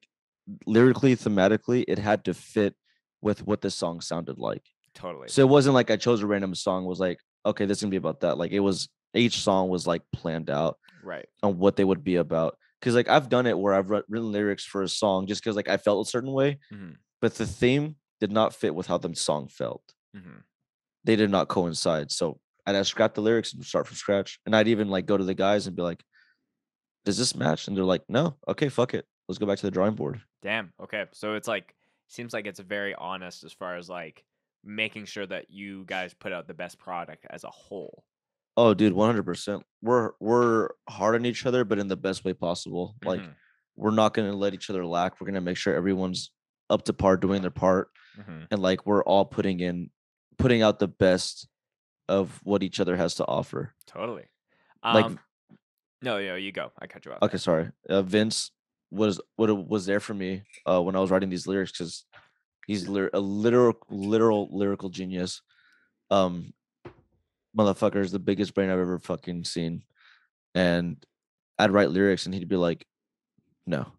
lyrically, thematically, it had to fit with what the song sounded like. Totally. So it wasn't like I chose a random song, was like, okay, this is gonna be about that. Like it was each song was like planned out Right. on what they would be about. Cause like I've done it where I've written lyrics for a song just because like I felt a certain way, Hmm. but the theme did not fit with how the song felt. Hmm. They did not coincide. So I'd have scrap the lyrics and start from scratch. And I'd even like go to the guys and be like, does this match? And they're like, no. Okay, fuck it. Let's go back to the drawing board. Damn. Okay. So it's like, seems like it's very honest as far as like making sure that you guys put out the best product as a whole. Oh, dude, 100%. We're hard on each other, but in the best way possible. Like, Hmm. we're not gonna let each other lack. We're gonna make sure everyone's up to par doing their part, Hmm. and like we're all putting out the best of what each other has to offer. Totally. Like, No, you go. I cut you off okay, there. sorry, Vince was there for me when I was writing these lyrics because he's a literal lyrical genius. Um, Motherfucker is the biggest brain I've ever fucking seen, and I'd write lyrics and he'd be like, no,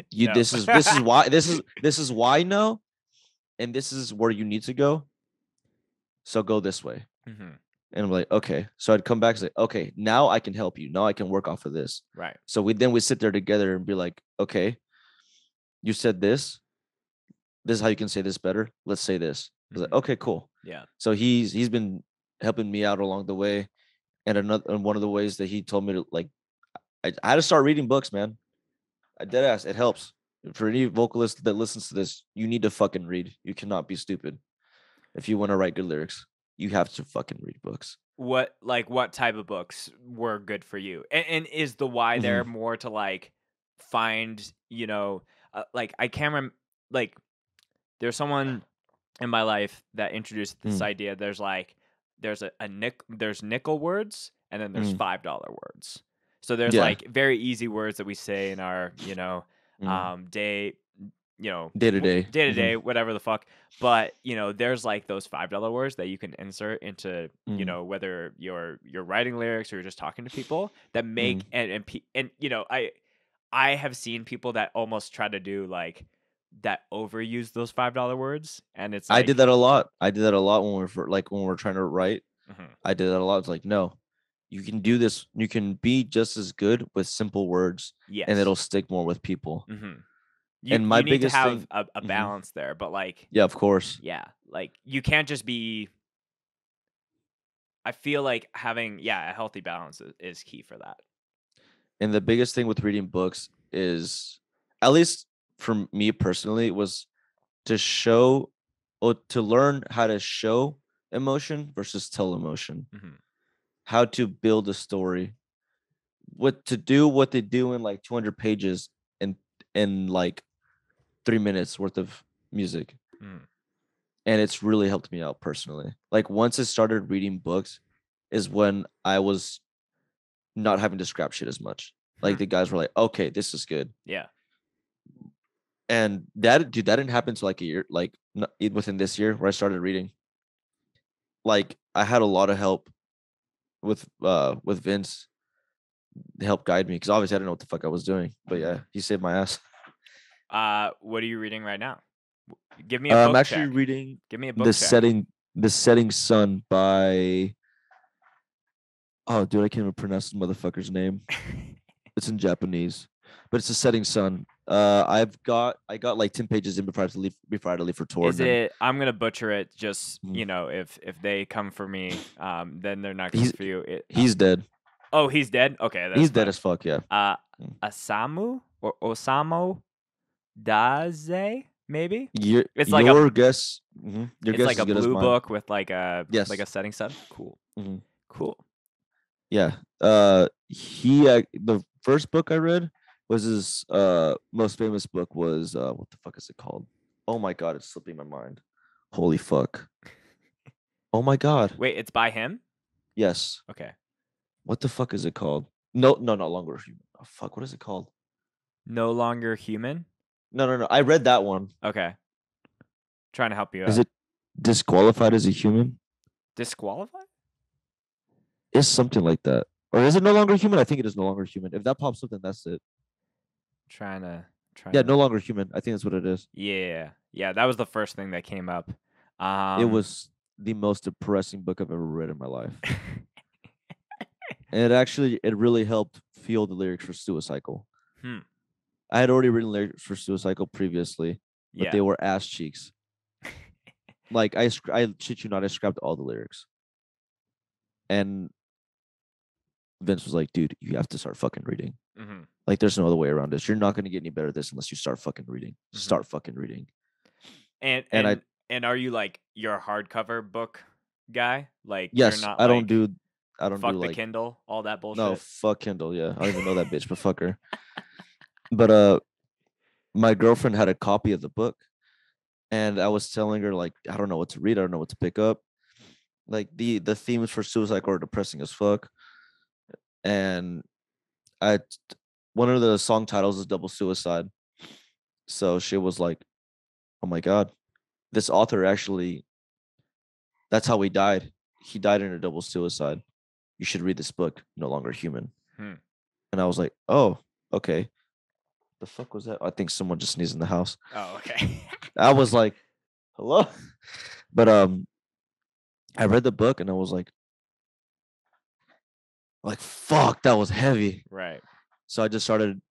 you No. this is why no, and this is where you need to go, so go this way. Hmm. And I'm like, okay. So I'd come back and say, okay, now I can help you, now I can work off of this. Right. So we sit there together and be like, okay, you said this is how you can say this better, let's say this. I was like, Hmm. okay, cool. Yeah. So he's been helping me out along the way. And one of the ways that he told me to like, I had to start reading books, man. I dead ass. It helps. For any vocalist that listens to this, you need to fucking read. You cannot be stupid. If you want to write good lyrics, you have to fucking read books. What type of books were good for you? And is the why Hmm. there more to like find, like I can't remember, like there's someone in my life that introduced this Mm, idea. There's nickel words, and then there's mm, $5 words. So there's yeah. like very easy words that we say in our, Mm, day, day to day. day to Hmm. day, whatever the fuck. But there's like those $5 words that you can insert into, Mm, whether you're writing lyrics or you're just talking to people that mm. make and I have seen people that almost try to do like that overuse those $5 words, and it's I did like, that a lot. I did that a lot when when we're trying to write. mhm, I did that a lot. It's like, no, you can do this. You can be just as good with simple words, and yes, it'll stick more with people. hmm, you And my you need to biggest have thing, a mhm, balance there, but like, yeah, of course. yeah, like you can't just be. I feel like having, a healthy balance is key for that. And the biggest thing with reading books is, at least for me personally, was to show or to learn how to show emotion versus tell emotion, Hmm. how to build a story, what to do what they do in like 200 pages in like 3 minutes worth of music. Hmm. And it's really helped me out personally. Like once I started reading books is when I was not having to scrap shit as much. Like Hmm. the guys were like, okay, this is good. Yeah. And that didn't happen to like a year, like within this year where I started reading. Like I had a lot of help with Vince to help guide me because obviously I didn't know what the fuck I was doing. But yeah, Hmm. he saved my ass. What are you reading right now? Give me a I'm book actually check. reading Give me a book the check. setting the setting sun by, oh dude, I can't even pronounce this motherfucker's name. It's in Japanese, but it's a setting sun. I got like 10 pages in before I had to leave for tour, Is and then it? I'm gonna butcher it. Just mm, if they come for me, then they're not coming he's for you. he's dead. Oh, he's dead. Okay, that's He's dead fine. as fuck. Yeah. Uh, Mm. Asamu or Osamu Daze, maybe. Your It's like a your guess. Your it's guess like is a good as blue mine. book with like a Yes. setting sun. Cool, hmm cool. Yeah. The first book I read was his most famous book was what the fuck is it called? Oh my god, it's slipping my mind. Holy fuck. Oh my god. Wait, it's by him. Yes. Okay. What the fuck is it called? No, no, not longer human. Oh, fuck. What is it called? No longer human. No, no, no. I read that one. Okay, trying to help you Is out. it disqualified as a human? Disqualified? It's something like that. Or is it no longer human? I think it is no longer human. If that pops up, then that's it. Trying to trying Yeah, to. no longer human. I think that's what it is. Yeah, yeah. That was the first thing that came up. It Um, was the most depressing book I've ever read in my life. And it really helped fuel the lyrics for Suicycle. hmm. I had already written lyrics for Suicycle previously, but Yeah. they were ass cheeks. Like I shit you not, I scrapped all the lyrics. And Vince was like, dude, you have to start fucking reading. hmm Like, there's no other way around this. You're not going to get any better at this unless you start fucking reading. hmm Start fucking reading. And And I, and and are you like you're a hardcover book guy? Like you're yes, not like I don't do fuck the like, Kindle, all that no, bullshit. fuck Kindle. Yeah. I don't even know that bitch, but fuck her. But, my girlfriend had a copy of the book and I was telling her, like, I don't know what to read. I don't know what to pick up. Like, the themes for suicide are depressing as fuck. And I, one of the song titles is Double Suicide. So she was like, oh my God, this author actually, that's how he died. He died in a double suicide. You should read this book, No Longer Human. Hmm. And I was like, oh, okay. The fuck was that? I think someone just sneezed in the house. Oh, okay. I was like, hello? But I read the book and I was like, fuck, that was heavy. Right. So I just started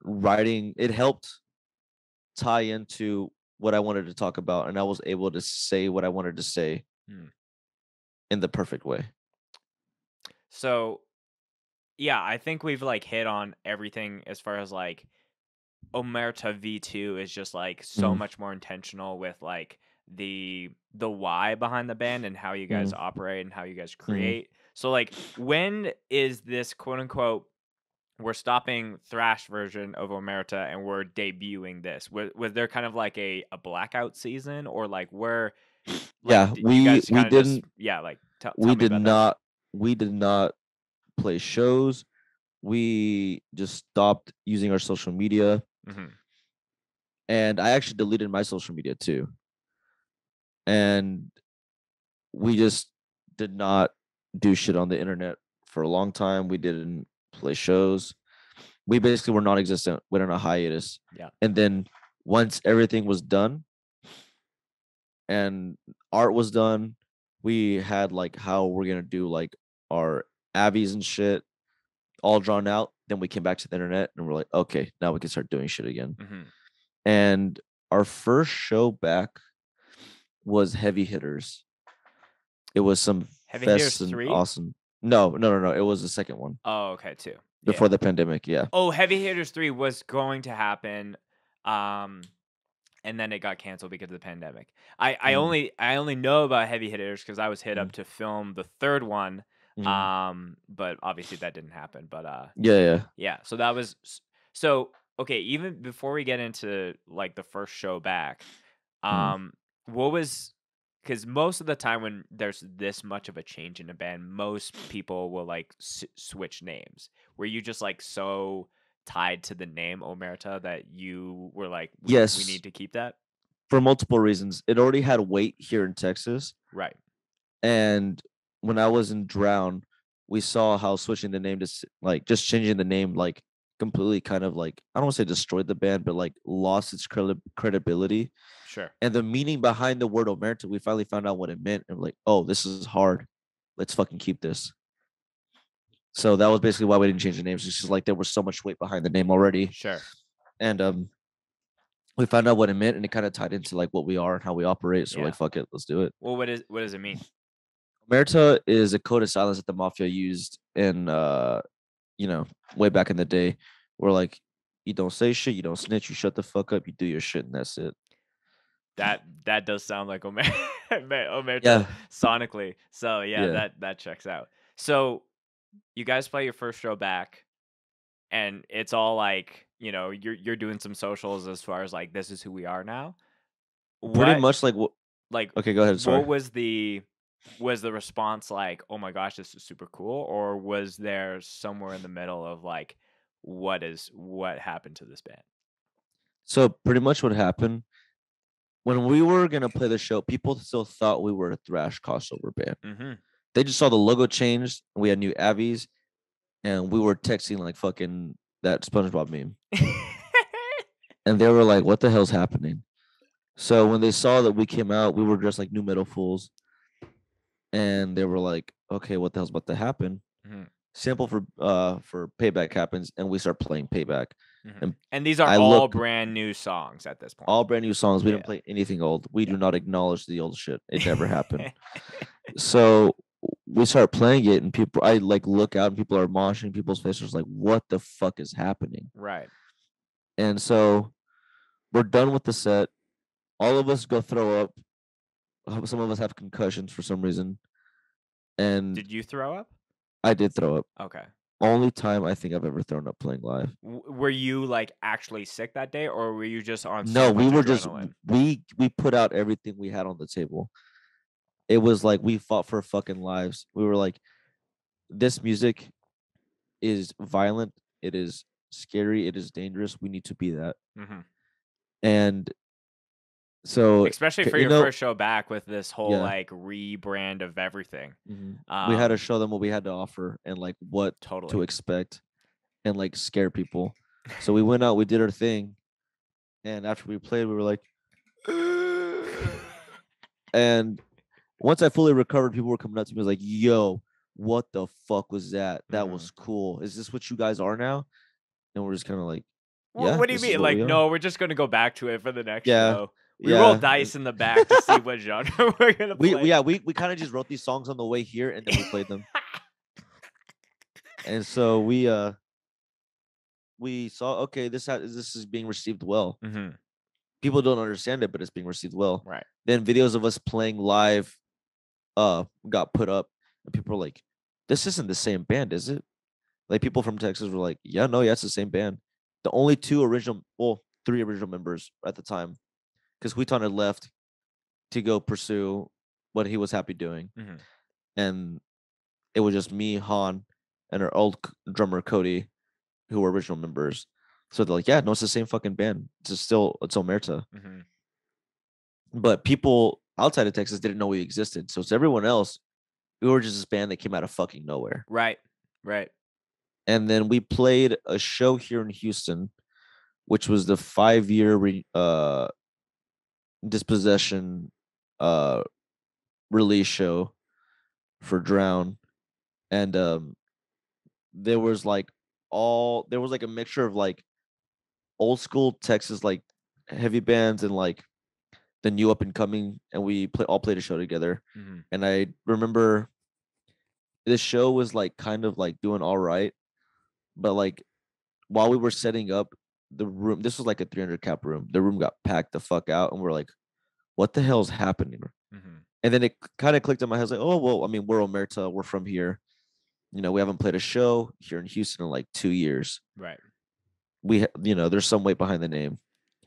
writing. It helped tie into what I wanted to talk about, and I was able to say what I wanted to say Hmm. in the perfect way. So, yeah, I think we've like hit on everything as far as like Omerta V2 is just like so Mm, much more intentional with like the why behind the band and how you guys mm, operate and how you guys mm. create. So like when is this quote unquote we're stopping thrash version of Omerta and we're debuting this? Was there kind of like a blackout season or like where like Yeah, you guys we kind of just didn't yeah, like tell we me did about that. not we did not play shows. We just stopped using our social media, Mhm. and I actually deleted my social media too. And we just did not do shit on the internet for a long time. We didn't play shows. We basically were non-existent, went on a hiatus. Yeah. And then once everything was done and art was done, we had like how we're gonna do like our abbeys and shit all drawn out. Then we came back to the internet and we're like, okay, now we can start doing shit again. Mhm. And our first show back was Heavy Hitters. It was some Heavy Hitters fests and 3? awesome. No, no, no, no. It was the second one Oh, okay, 2. before Yeah. the pandemic. Yeah. Oh, Heavy Hitters 3 was going to happen, um, and then it got canceled because of the pandemic. Mm, I only know about Heavy Hitters because I was hit mm, up to film the third one, mm. but obviously that didn't happen. But Yeah, yeah. yeah. So that was so okay. Even before we get into like the first show back, Mm. um, what was because most of the time when there's this much of a change in a band, most people will like switch names. Were you just like so tied to the name Omerta that you were like, we Yes, need to keep that? for multiple reasons. It already had weight here in Texas, Right. and when I was in Drown, we saw how switching the name to like just changing the name like completely kind of like I don't want to say destroyed the band, but like lost its credibility. Sure. And the meaning behind the word Omerta, we finally found out what it meant, and we're like, oh, this is hard. Let's fucking keep this. So that was basically why we didn't change the names. It's just like there was so much weight behind the name already, Sure. and we found out what it meant, and it kind of tied into like what we are and how we operate. So we're Yeah. like, fuck it, let's do it. Well, what does it mean? Omerta is a code of silence that the mafia used in you know, way back in the day, where like you don't say shit, you don't snitch, you shut the fuck up, you do your shit, and that's it. That does sound like Omerta Yeah, sonically. So yeah, yeah. that checks out. So you guys play your first show back, and it's all like, you're doing some socials as far as like, this is who we are now. Pretty What much like what. like Okay, go ahead. Sorry. what was the response like, oh my gosh, this is super cool, or was there somewhere in the middle of like, what happened to this band? So pretty much what happened when we were gonna play the show, people still thought we were a thrash crossover band. Mm-hmm. They just saw the logo changed. We had new Abbeys, and we were texting like fucking that SpongeBob meme, and they were like, "What the hell's happening?" So when they saw that we came out, we were dressed like new metal fools, and they were like, "Okay, what the hell's about to happen?" Mm-hmm. Sample for Payback happens, and we start playing Payback, Mm-hmm. and And these are I all look brand new songs at this point. all brand new songs. We Yeah. didn't play anything old. We Yeah. do not acknowledge the old shit. It never happened. So we start playing it, and people, I like look out, and people are moshing. People's faces like, "What the fuck is happening?" Right. And so we're done with the set. All of us go throw up. Some of us have concussions for some reason, and Did you throw up? I did throw up. Okay. Only time I think I've ever thrown up playing live. Were you like actually sick that day, or were you just on No, so we much were just adrenaline? we put out everything we had on the table. It was like we fought for fucking lives. We were like, this music is violent. It is scary. It is dangerous. We need to be that. Mm-hmm. And so, Especially for you your know, first show back with this whole yeah, like rebrand of everything. we had to show them what we had to offer and like what to Totally. expect and like scare people. So we went out, we did our thing, and after we played, we were like, and once I fully recovered, people were coming up to me like, "Yo, what the fuck was that? That was cool. Is this what you guys are now?" And we're just kind of like, "Yeah, What do you this is mean? what Like, we are." no, we're just gonna go back to it for the next Yeah, show. We roll yeah. dice in the back to see what genre we're gonna play. We kind of just wrote these songs on the way here and then we played them. And so we saw, okay, this is being received well. Mm-hmm. People don't understand it, but it's being received well. Right. Then videos of us playing live got put up, and people were like, "This isn't the same band, is it?" Like people from Texas were like, "Yeah, no, yeah, it's the same band." The only three original members at the time, because Huiton had left to go pursue what he was happy doing, Mm-hmm. and it was just me, Han, and our old drummer Cody, who were original members. So they're like, "Yeah, no, it's the same fucking band. It's Omerta." Mm-hmm. But people outside of Texas didn't know we existed. So it's everyone else. We were just this band that came out of fucking nowhere. Right. Right. And then we played a show here in Houston, which was the 5-year dispossession uh release show for Drown. And there was like a mixture of like old school Texas like heavy bands and like the new up and coming, and we all played a show together. Mm-hmm. And I remember this show was like kind of like doing all right, but like while we were setting up the room, this was like a 300 cap room. The room got packed the fuck out, and we're like, "What the hell's happening?" Mm-hmm. And then it kind of clicked in my head, like, "Oh well, I mean, we're Omerta, we're from here. You know, we haven't played a show here in Houston in like 2 years. Right. There's some weight behind the name,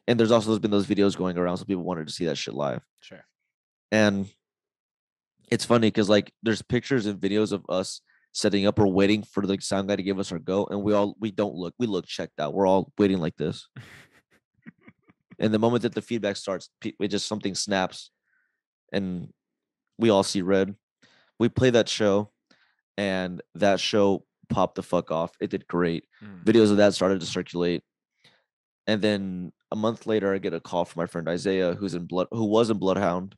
and there's been those videos going around, so people wanted to see that shit live. Sure. And it's funny because like there's pictures and videos of us setting up or waiting for the sound guy to give us our go, and we look checked out. We're all waiting like this. And the moment that the feedback starts, it just something snaps, and we all see red. We play that show, and that show popped the fuck off. It did great. Videos of that started to circulate, and then a month later, I get a call from my friend Isaiah, who was in Bloodhound.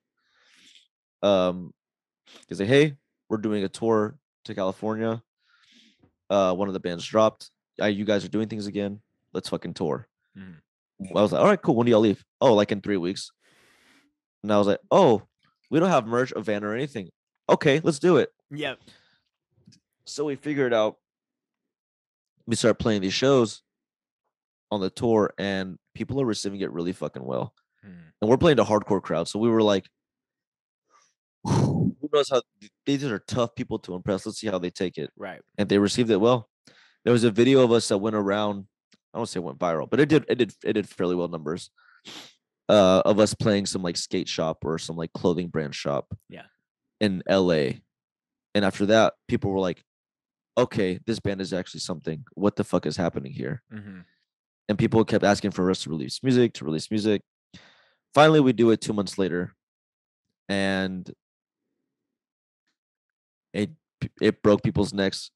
He said, "Hey, we're doing a tour to California. One of the bands dropped. You guys are doing things again. Let's fucking tour." I was like, "All right, cool. When do y'all leave?" "Oh, like in 3 weeks." And I was like, "Oh, we don't have merch, a van, or anything." okay, let's do it. Yep. So we figured out, we start playing these shows on the tour, and people are receiving it really fucking well. Mm. And we're playing to hardcore crowd. So we were like, who knows how these are tough people to impress. Let's see how they take it. Right. And they received it well. There was a video of us that went around. I don't say it went viral, but it did fairly well numbers. Of us playing some like skate shop or some like clothing brand shop. Yeah. In LA. And after that, people were like, okay, this band is actually something. What the fuck is happening here? Mm-hmm. And people kept asking for us to release music. Finally, we do it 2 months later, and it it broke people's necks,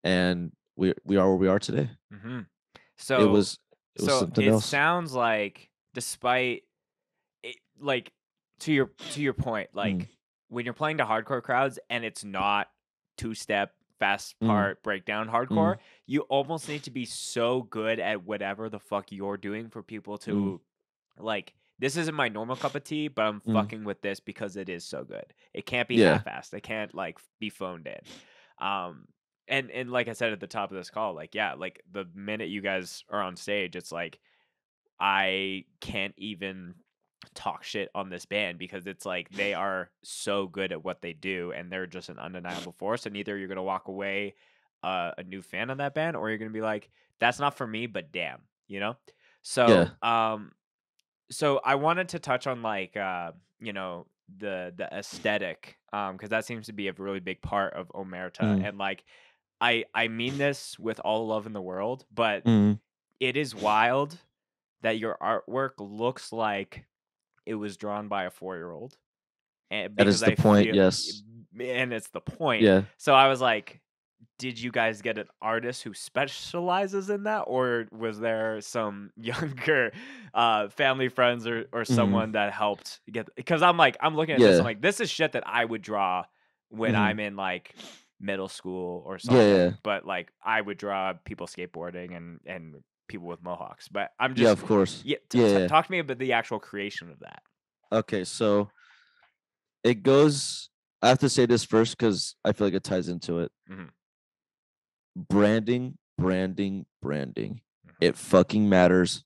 and we are where we are today. Mm-hmm. It So was something it else. sounds like, despite it, like, to your point, like when you're playing to hardcore crowds and it's not two-step fast part breakdown hardcore, you almost need to be so good at whatever the fuck you're doing for people to like, this isn't my normal cup of tea, but I'm fucking with this because it is so good. It can't be Yeah. half-assed. It can't like be phoned in. And like I said at the top of this call, like, yeah, like the minute you guys are on stage, it's like I can't even talk shit on this band because it's like they are so good at what they do and they're just an undeniable force. And either you're gonna walk away a new fan of that band, or you're gonna be like, that's not for me, but damn, you know? Yeah. So I wanted to touch on like the aesthetic, because that seems to be a really big part of Omerta. And like I mean this with all love in the world, but it is wild that your artwork looks like it was drawn by a 4-year-old. And That because is the I point. feel, Yes. and it's the point. Yeah. So I was like, did you guys get an artist who specializes in that, or was there some younger family friends or someone that helped get? Because I'm like, I'm looking at this, I'm Yeah. like, this is shit that I would draw when I'm in like middle school or Yeah. Yeah. something. But like, I would draw people skateboarding and people with mohawks. But I'm Yeah. just, Of course. yeah. Yeah. Talk to me about the actual creation of that. Okay. So it goes. I have to say this first because I feel like it ties into it. Branding, branding, branding. It fucking matters.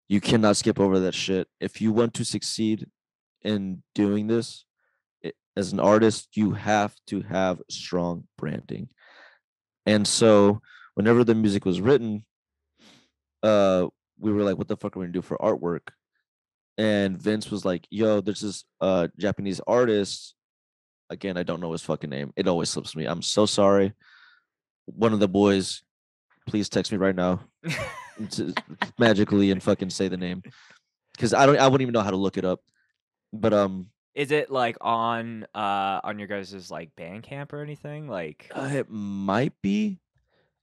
You cannot skip over that shit. If you want to succeed in doing this as an artist, you have to have strong branding. And so, whenever the music was written, we were like, "What the fuck are we gonna do for artwork?" And Vince was like, "Yo, there's this Japanese artist. Again, I don't know his fucking name. It always slips me. I'm so sorry. One of the boys, please text me right now, magically, and fucking say the name, because I wouldn't even know how to look it up. But is it like on your guys' like Bandcamp or anything? Like it might be.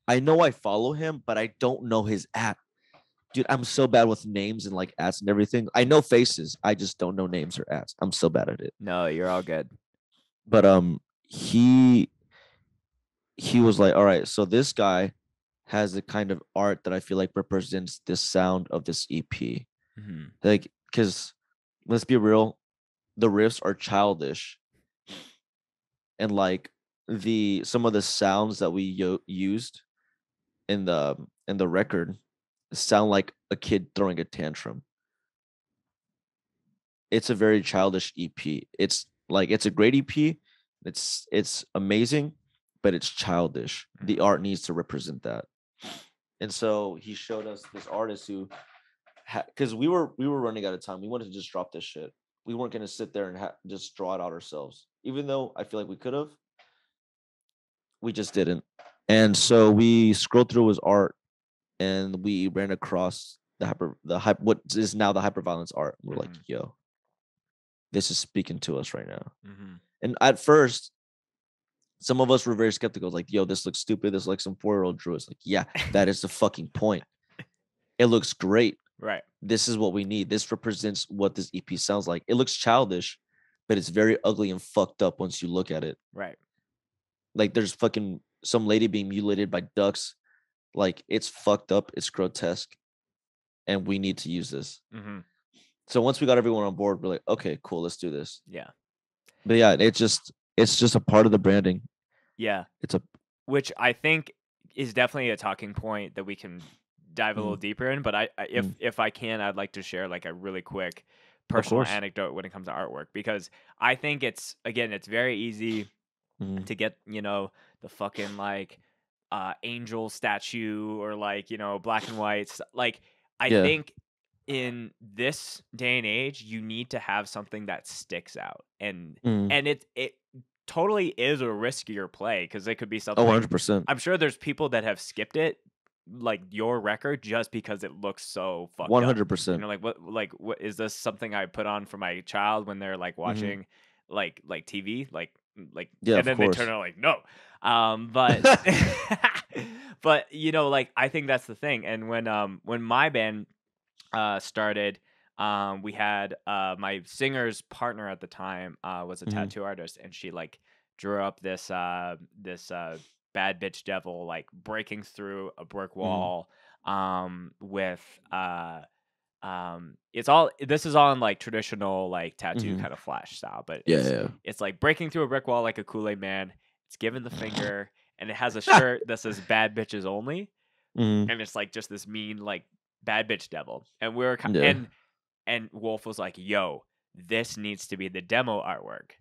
I know I follow him, but I don't know his at. Dude, I'm so bad with names and like ads and everything. I know faces. I just don't know names or ads. I'm so bad at it. No, you're all good. But he was like, all right, so this guy has the kind of art that I feel like represents this sound of this EP. Like, because let's be real, the riffs are childish, and like some of the sounds that we used in the record sound like a kid throwing a tantrum. It's a very childish EP. It's like it's a great EP. It's amazing, but it's childish. The art needs to represent that. And so he showed us this artist who, because we were running out of time. We wanted to just drop this shit. We weren't going to sit there and just draw it out ourselves. Even though I feel like we could have, we just didn't. And so we scrolled through his art, and we ran across what is now the hyperviolence art. We're like, yo, this is speaking to us right now. And at first, some of us were very skeptical, like, yo, this looks stupid. This looks like some 4-year-old drew. It's like, yeah, that is the fucking point. It looks great. Right. This is what we need. This represents what this EP sounds like. It looks childish, but it's very ugly and fucked up once you look at it. Right. Like there's fucking some lady being mutilated by ducks. Like it's fucked up. It's grotesque. And we need to use this. So once we got everyone on board, we're like, okay, cool, let's do this. Yeah. But yeah, it just it's just a part of the branding. Yeah. It's a Which I think is definitely a talking point that we can dive a little mm, deeper in. But mm, if I can, I'd like to share like a really quick of personal course. anecdote when it comes to artwork, because I think it's very easy Mm, to get, the fucking like angel statue, or like, black and whites. Like, I yeah. think in this day and age, you need to have something that sticks out. And Mm. it totally is a riskier play, because it could be Oh, something. 100%. I'm sure there's people that have skipped it, like your record, just because it looks so fucked up. And 100%. you're like, what is this, something I put on for my child when they're like Hmm. watching like TV, like, Yeah, and of then they turn course. on like, no. But but like, I think that's the thing. And when my band started, we had my singer's partner at the time was a Hmm. tattoo artist, and she like drew up this bad bitch devil like breaking through a brick Hmm. wall, with it's all this is all in like traditional like tattoo Hmm. kind of flash style, but Yeah, it's yeah. it's like breaking through a brick wall like a Kool-Aid man. It's giving the finger, and it has a shirt that says "Bad Bitches Only," Hmm. and it's like just this mean like bad bitch devil. And we were Yeah. and Wolf was like, "Yo, this needs to be the demo artwork."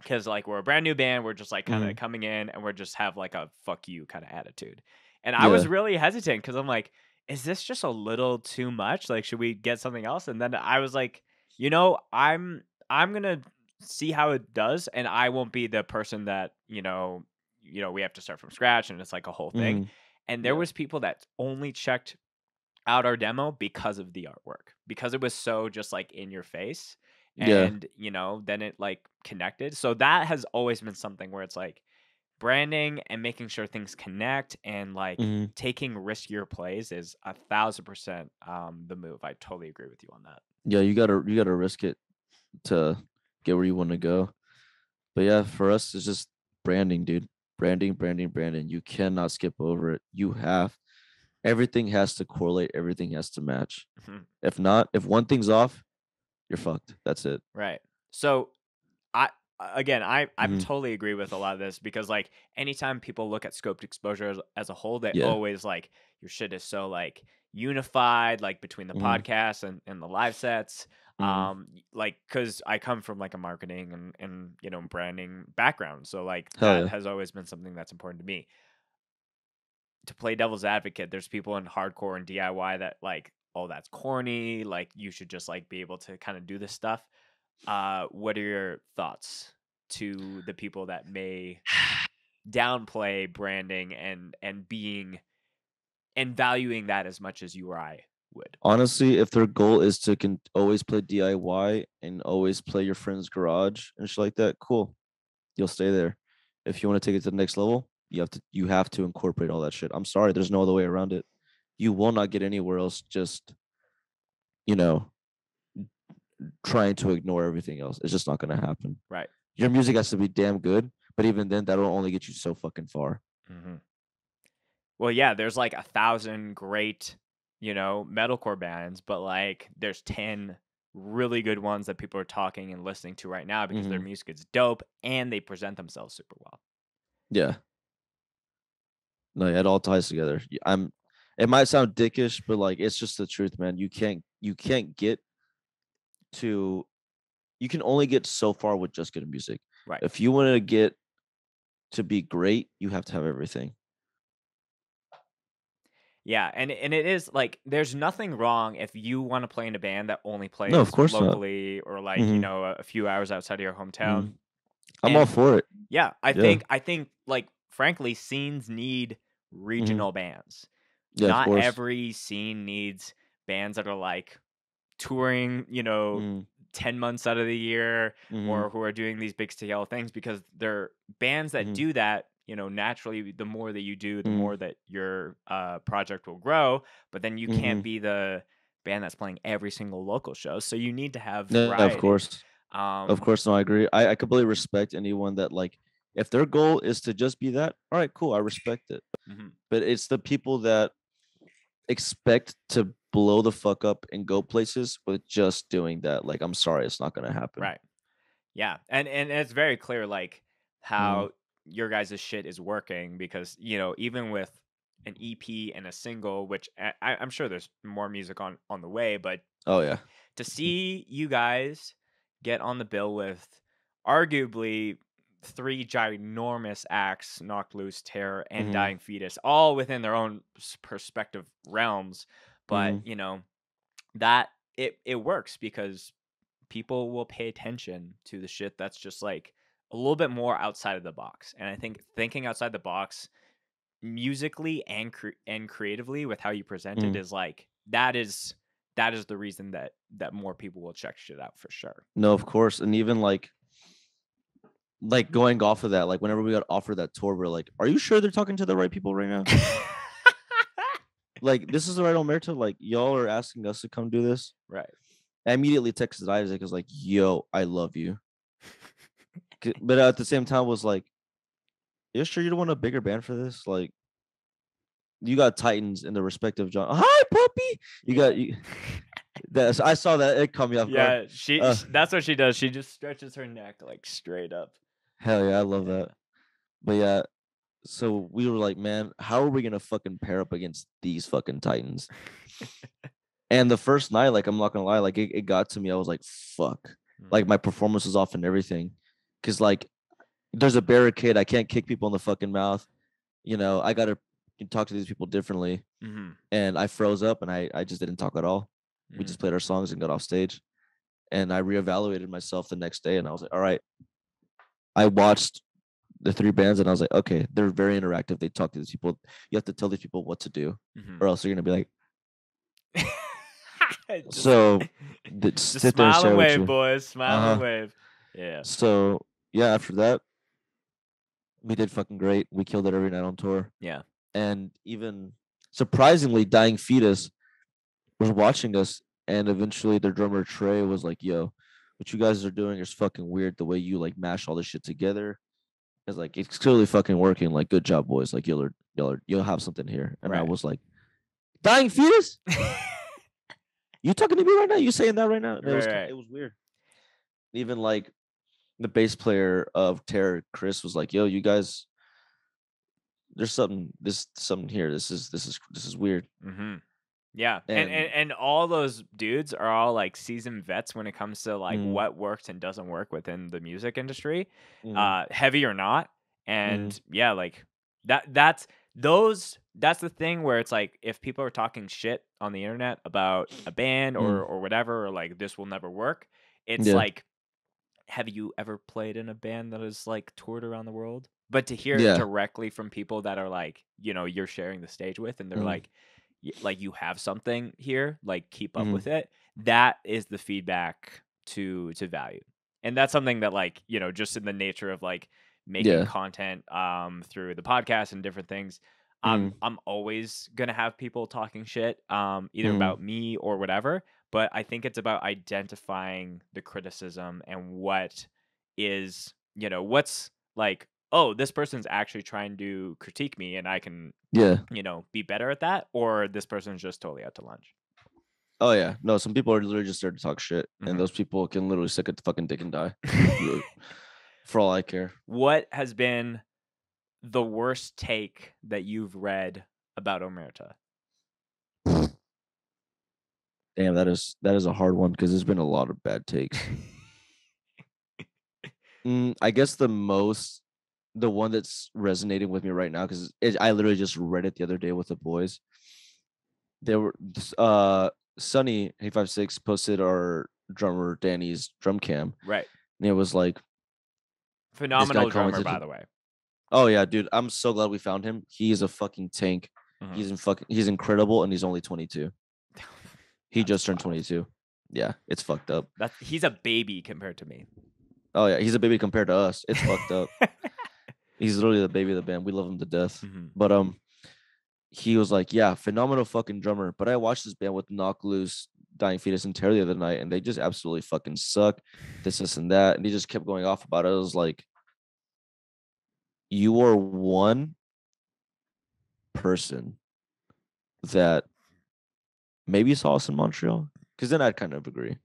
Cause like we're a brand new band, we're just like kind Hmm. of coming in, and we're just have like a fuck you kind of attitude. And I was Yeah. really hesitant, because I'm like, is this just a little too much? Like, should we get something else? And then I was like, I'm gonna see how it does, and I won't be the person that we have to start from scratch, and it's like a whole thing. Hmm. And there Yeah. was people that only checked out our demo because of the artwork, because it was so just like in your face. Yeah. And then it like connected. So that has always been something where it's like branding and making sure things connect, and like Hmm. taking riskier plays is 1,000% the move. I totally agree with you on that. Yeah, you gotta risk it to get where you want to go. But yeah, for us, it's just branding, dude. Branding, branding, branding. You cannot skip over it. Everything has to correlate, everything has to match. If not, if one thing's off, you're fucked. That's it. Right. So I again, I Hmm. totally agree with a lot of this, because like anytime people look at scoped exposure as a whole, they Yeah. always like your shit is so like unified, like between the Hmm. podcasts and the live sets. Hmm. Like, because I come from like a marketing and branding background, so like Hell that yeah. has always been something that's important to me. To play devil's advocate, there's people in hardcore and DIY that like, oh, that's corny. Like, you should just like be able to kind of do this stuff. What are your thoughts to the people that may downplay branding and being and valuing that as much as you or I would? Honestly, if their goal is to always play DIY and always play your friend's garage and shit like that, cool. You'll stay there. If you want to take it to the next level, you have to incorporate all that shit. I'm sorry, there's no other way around it. You will not get anywhere else just, you know, trying to ignore everything else. It's just not gonna happen. Right. Your music has to be damn good, but even then that'll only get you so fucking far. Hmm. Well, yeah, there's like 1,000 great, metalcore bands, but like there's 10 really good ones that people are talking and listening to right now because their Hmm. music is dope and they present themselves super well. Yeah. No, it all ties together. It might sound dickish, but like it's just the truth, man. You can't get to you can only get so far with just good music. Right. If you want to get to be great, you have to have everything. Yeah, and it is like there's nothing wrong if you want to play in a band that only No, of plays course not. locally, or like, Hmm. a few hours outside of your hometown. Hmm. I'm all And for it. yeah, Yeah. I think like frankly scenes need Hmm. regional bands. Yeah, of Not course. every scene needs bands that are like touring, Hmm. 10 months out of the year, Hmm. or who are doing these big scale things, because they're bands that Hmm. do that. Naturally, the more that you do, the Hmm. more that your project will grow. But then you can't Hmm. be the band that's playing every single local show. So you need to have Yeah, of variety. course. Of Um, course, no, I agree. I completely respect anyone that like if their goal is to just be that, all right, cool. I respect it. mhm. But it's the people that expect to blow the fuck up and go places with just doing that. Like, I'm sorry, it's not gonna happen. Right. Yeah, and it's very clear, like Mm. how your guys' shit is working because, even with an EP and a single, which I'm sure there's more music on the way, but Oh yeah. to see you guys get on the bill with arguably three ginormous acts, Knocked Loose, Terror, and Mm-hmm. Dying Fetus, all within their own perspective realms. But, Mm-hmm. that it works because people will pay attention to the shit that's just like a little bit more outside of the box. And I think thinking outside the box musically and creatively with how you present it Mm. is like that is the reason that more people will check shit out for sure. No, of course, and even like going off of that, like whenever we got offered that tour, we're like, "Are you sure they're talking to the right people right now? Like, this is the right Omerta? Like, y'all are asking us to come do this?" Right. I immediately texted Isaac, was like, "Yo, I love you," but at the same time, was like, "You sure you don't want a bigger band for this? Like, you got Titans in the respective genre. Hi, puppy. You got Yeah. you." That I saw that it caught me off guard. Yeah, that's what she does. She just stretches her neck like straight up. Hell yeah, I love Yeah. that. But yeah, so we were like, man, how are we gonna fucking pair up against these fucking Titans? And the first night, like, I'm not gonna lie, like it got to me. I was like, fuck. Like my performance was off and everything. Cause like there's a barricade. I can't kick people in the fucking mouth. I gotta talk to these people differently. Mm-hmm. And I froze up and I just didn't talk at all. We Mm-hmm. just played our songs and got off stage. And I reevaluated myself the next day and I was like, all right. I watched the three bands and I was like, okay, they're very interactive. They talk to these people. You have to tell these people what to do, or else you're gonna be like, just, so just sit there and smile and share with wave, you. boys. Smile and Uh-huh. wave. Yeah. So yeah, after that, we did fucking great. We killed it every night on tour. Yeah. And even surprisingly, Dying Fetus was watching us, and eventually their drummer Trey was like, "Yo, what you guys are doing is fucking weird. The way you like mash all this shit together is like it's clearly fucking working. Like, good job, boys. Like you'll have something here." And I Right. was like, "Dying Fetus? You talking to me right now? You saying that right now?" And Right. it was weird. Even like the bass player of Terror, Chris, was like, "Yo, you guys, there's something here. This is weird." Mm-hmm. Yeah, and, and And and all those dudes are all like seasoned vets when it comes to like mm, what works and doesn't work within the music industry, mm, heavy or not. mm, And yeah, like that's the thing where it's like if people are talking shit on the internet about a band mm, or whatever, or like this will never work, it's yeah, like, have you ever played in a band that is like toured around the world? But to hear it yeah, directly from people that are like, you're sharing the stage with, and they're mm, like, like you have something here, like keep up mm, with it. That is the feedback to value, and that's something that like just in the nature of like making yeah, content through the podcast and different things. mm, I'm always gonna have people talking shit either mm, about me or whatever, but I think it's about identifying the criticism and what is, what's like, oh, this person's actually trying to critique me and I can, yeah. be better at that, or this person's just totally out to lunch. Oh yeah, no. Some people are literally just there to talk shit, and Hmm. those people can literally suck a fucking dick and die. For all I care. What has been the worst take that you've read about Omerta? Damn, that is a hard one because there's been a lot of bad takes. I guess the one that's resonating with me right now because I literally just read it the other day with the boys. They were Sunny 856 posted our drummer Danny's drum cam, Right. and it was like this guy Phenomenal drummer, commented. by the way. Oh yeah, dude, I'm so glad we found him. He is a fucking tank. Mhm. He's incredible, and he's only 22. He That's just turned wild. 22. Yeah, it's fucked up. He's a baby compared to me. Oh yeah, he's a baby compared to us. It's fucked up. He's literally the baby of the band. We love him to death. Mhm. But he was like, yeah, phenomenal fucking drummer. But I watched this band with Knock Loose, Dying Fetus, and Terror the other night, and they just absolutely fucking suck. This and that, and he just kept going off about it. I was like, you are one person that maybe saw us in Montreal, because then I'd kind of agree.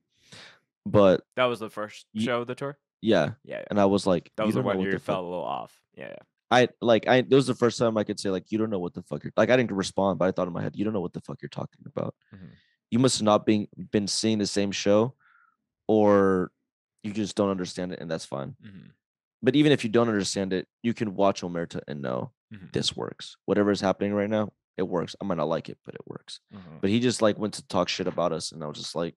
But That was the first you, show of the tour? Yeah. Yeah. And I was like, That you was the don't know one what where you the fuck. felt a little off. Yeah. This was the first time I could say, like, you don't know what the fuck you're like. I didn't respond, but I thought in my head, you don't know what the fuck you're talking about. Mhm. You must have not been seeing the same show, or you just don't understand it, and that's fine. Mhm. But even if you don't understand it, you can watch Omerta and know Mhm. this works. Whatever is happening right now, it works. I might not like it, but it works. Mhm. But he just like went to talk shit about us, and I was just like,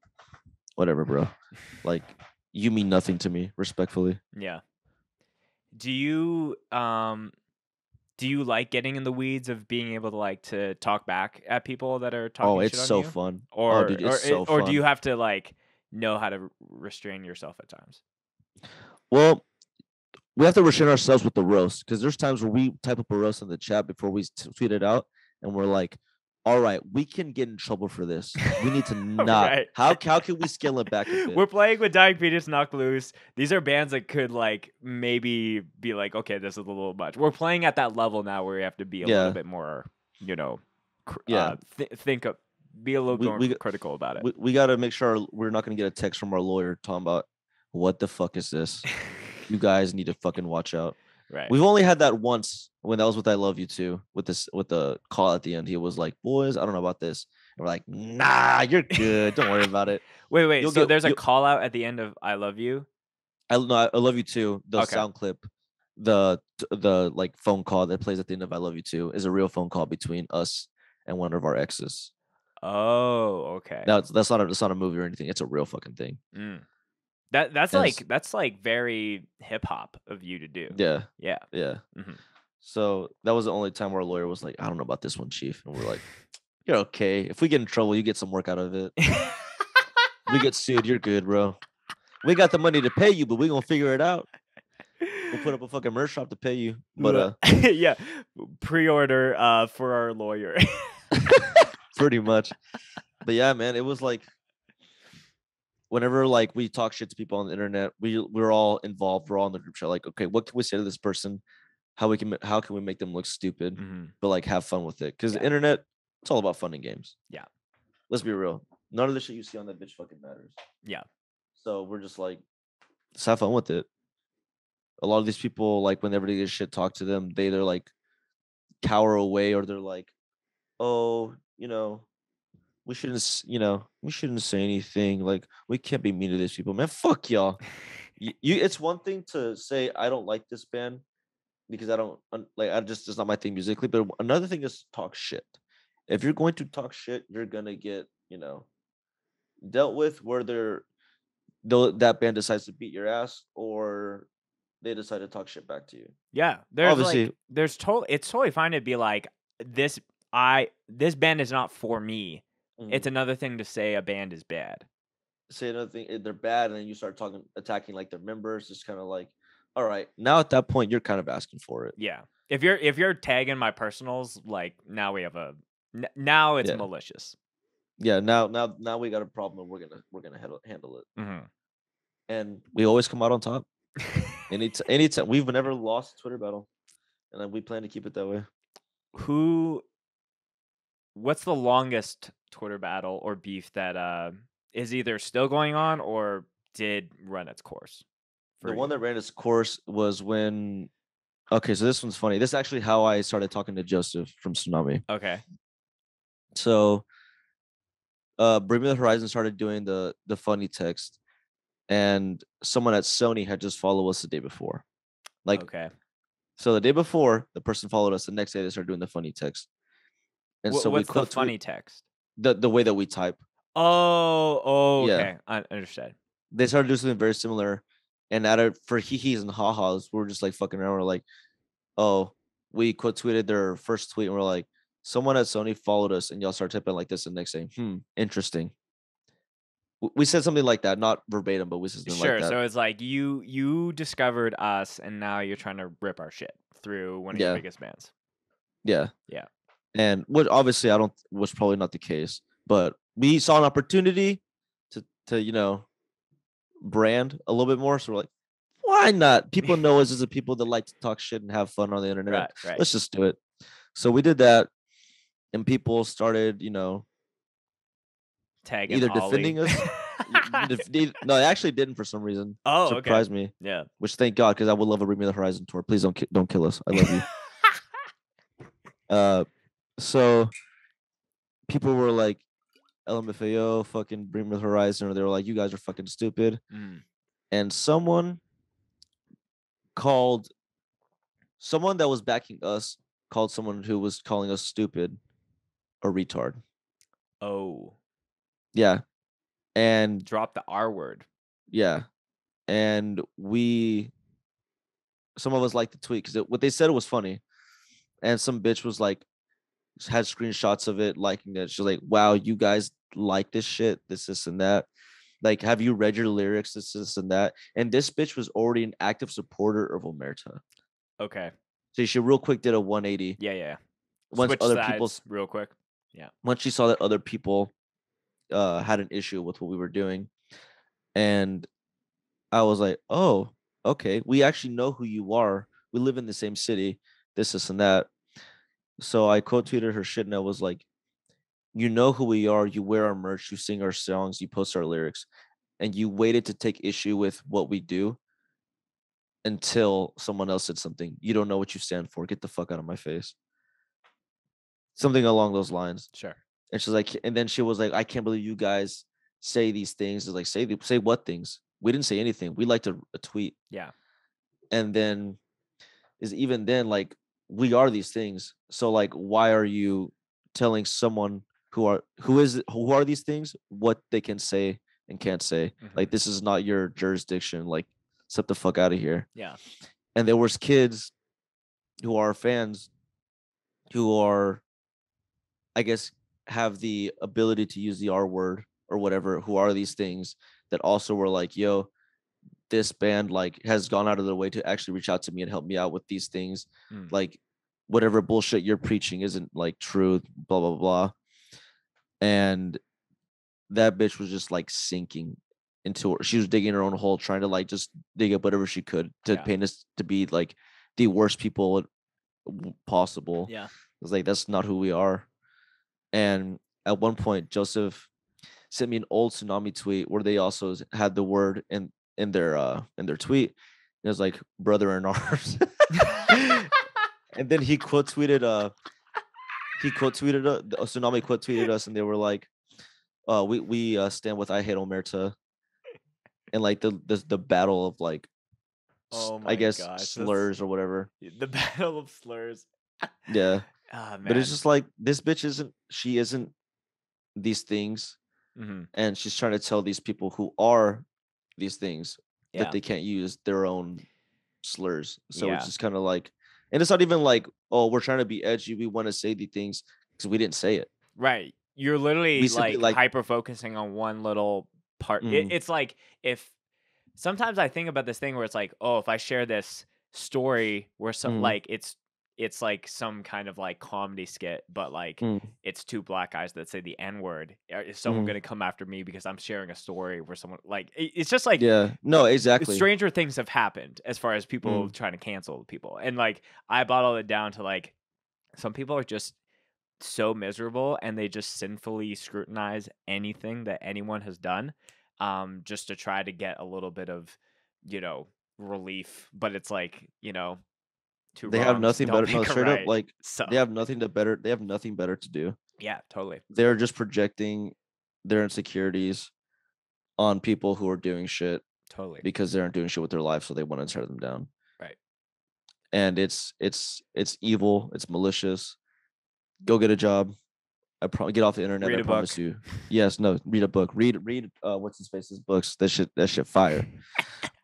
whatever, bro. Like, you mean nothing to me, respectfully. Yeah. Do you like getting in the weeds of being able to like to talk back at people that are Oh, talking it's shit on so you? fun. Oh, Or dude, it's so or do you fun. have to like know how to restrain yourself at times? Well, we have to restrain ourselves with the roast because there's times where we type up a roast in the chat before we tweet it out, and we're like, all right, we can get in trouble for this. We need to not. Right. How can we scale it back a bit? We're playing with Dying Fetus, Knock Loose. These are bands that could like maybe be like, okay, this is a little much. We're playing at that level now where we have to be a little Yeah, bit more, you know, yeah. think of, be a little We more we critical about it. we got to make sure we're not going to get a text from our lawyer talking about what the fuck is this. You guys need to fucking watch out. Right. We've only had that once when that was with I Love You Too with the call at the end. He was like, "Boys, I don't know about this." And we're like, "Nah, you're good. Don't worry about it." Wait. You'll So get there's a you. call out at the end of I Love You. I Love You Too. The Okay. sound clip, the like phone call that plays at the end of I Love You Too is a real phone call between us and one of our exes. Oh, okay. Now that's not a movie or anything. It's a real fucking thing. Mm. That's As like very hip hop of you to do. yeah, Yeah. yeah. Mhm. So that was the only time where a lawyer was like, "I don't know about this one, chief," and we're like, "You're okay. If we get in trouble, you get some work out of it. We get sued, you're good, bro. We got the money to pay you, but we gonna figure it out. We'll put up a fucking merch shop to pay you." But yeah, pre-order for our lawyer. pretty much. But yeah, man, it was like whenever like we talk shit to people on the internet, we're all involved. We're all in the group chat. Like, okay, what can we say to this person? How can we make them look stupid, but like have fun with it? Because the internet, it's all about fun and games. Yeah. Let's be real. None of the shit you see on that bitch fucking matters. Yeah. So we're just like, let's have fun with it. A lot of these people, like, whenever they get shit talked to them, they either like cower away or they're like, oh, we shouldn't say anything. Like, we can't be mean to these people, man. Fuck y'all. It's one thing to say I don't like this band because I don't like. It's not my thing musically. But another thing is talk shit. If you're going to talk shit, you're gonna get dealt with. Whether that band decides to beat your ass or they decide to talk shit back to you. Yeah. There's Obviously, like it's totally fine to be like this band is not for me. It's another thing to say a band is bad. Say another thing, they're bad, and then you start attacking like their members. It's kind of like, all right, now at that point, you're kind of asking for it. Yeah. If you're tagging my personals, like now we have now it's malicious. Yeah. Now we got a problem, and we're gonna handle it. Mm-hmm. And we always come out on top. Anytime we've never lost a Twitter battle, and then we plan to keep it that way. What's the longest Twitter battle or beef that is either still going on or did run its course? The one that ran its course was when. Okay, so this one's funny. This is actually how I started talking to Joseph from Tsunami. Okay. So, Bring Me the Horizon started doing the funny text, and someone at Sony had just followed us the day before. Like, okay. So the day before, the person followed us. The next day, they started doing the funny text. And so what's the funny text? The way that we type. Oh, Yeah. okay. I understand. They started doing something very similar, and for hee-hees and ha-has, we're just like fucking around. We're like, oh, we quote tweeted their first tweet, and we're like, someone at Sony followed us, and y'all start typing like this, and next thing, interesting. We said something like that, not verbatim, but we said something like that. So it's like you discovered us, and now you're trying to rip our shit through one of your biggest bands. Yeah. Yeah. And which obviously was probably not the case, but we saw an opportunity to brand a little bit more. So we're like, why not? People know us as the people that like to talk shit and have fun on the internet. Right. Let's just do it. So we did that, and people started, tagging either Ollie. defending us. No, it actually didn't for some reason. Oh, okay. Surprised me. Yeah. Which thank God, because I would love a Bring Me the Horizon tour. Please don't kill us. I love you. So people were like, LMFAO, fucking Bring Me the Horizon, or they were like, you guys are fucking stupid. And someone that was backing us called someone who was calling us stupid a retard. Oh. Yeah. And drop the R word. Yeah. And some of us liked the tweet because what they said was funny. And some bitch was like, had screenshots of it liking it. She's like, wow, you guys like this shit, this, and that. Like, have you read your lyrics, this, and that? And this bitch was already an active supporter of Omerta. Okay. So she real quick did a 180. Yeah. Once Switch other sides people real quick. Yeah. Once she saw that other people had an issue with what we were doing. And I was like, oh, okay. We actually know who you are. We live in the same city, this, and that. So I quote tweeted her shit and I was like, you know who we are. You wear our merch, you sing our songs, you post our lyrics, and you waited to take issue with what we do until someone else said something. You don't know what you stand for. Get the fuck out of my face. Something along those lines. Sure. And she's like, and then she was like, I can't believe you guys say these things. It's like, say what things? We didn't say anything. We liked a tweet. Yeah. And then even then, like, we are these things. So like, why are you telling someone who are these things what they can say and can't say? Like, this is not your jurisdiction. Like, step the fuck out of here. Yeah. And there was kids who are fans who are, I guess, have the ability to use the R word or whatever, who are these things, that also were like, yo, this band like has gone out of their way to actually reach out to me and help me out with these things. Like, whatever bullshit you're preaching isn't like true, blah, blah, blah. And that bitch was just like sinking into her. She was digging her own hole, trying to like just dig up whatever she could to paint us to be like the worst people possible. Yeah. It was like, that's not who we are. And at one point, Joseph sent me an old Tsunami tweet where they also had the word in their tweet. It was like, brother in arms. And then he quote tweeted Tsunami quote tweeted us, and they were like, we stand with I Hate Omerta. And like the battle of like, I guess, slurs or whatever. The battle of slurs. Yeah. Oh, but it's just like, this bitch isn't these things. And she's trying to tell these people who are these things that they can't use their own slurs. So it's just kind of like, and it's not even like, oh, we're trying to be edgy, we want to say the things, because we didn't say it. Right. You're literally like hyper focusing on one little part. It's like, if sometimes I think about this thing where it's like, oh, if I share this story where some like it's like some kind of like comedy skit, but like it's two black guys that say the N-word. Is someone going to come after me because I'm sharing a story where someone like, it's just like, no, exactly. Stranger things have happened as far as people trying to cancel people. And like, I bottle it down to like, some people are just so miserable and they just sinfully scrutinize anything that anyone has done, just to try to get a little bit of, relief. But it's like, they have nothing better. No, straight up, like, so they have nothing better to do. Yeah, totally. They're just projecting their insecurities on people who are doing shit. Totally. Because they aren't doing shit with their life, so they want to tear them down. Right. And it's evil. It's malicious. Go get a job. Get off the internet. Read I promise you. Yes, no, read a book. Read what's his face's books. That shit fire.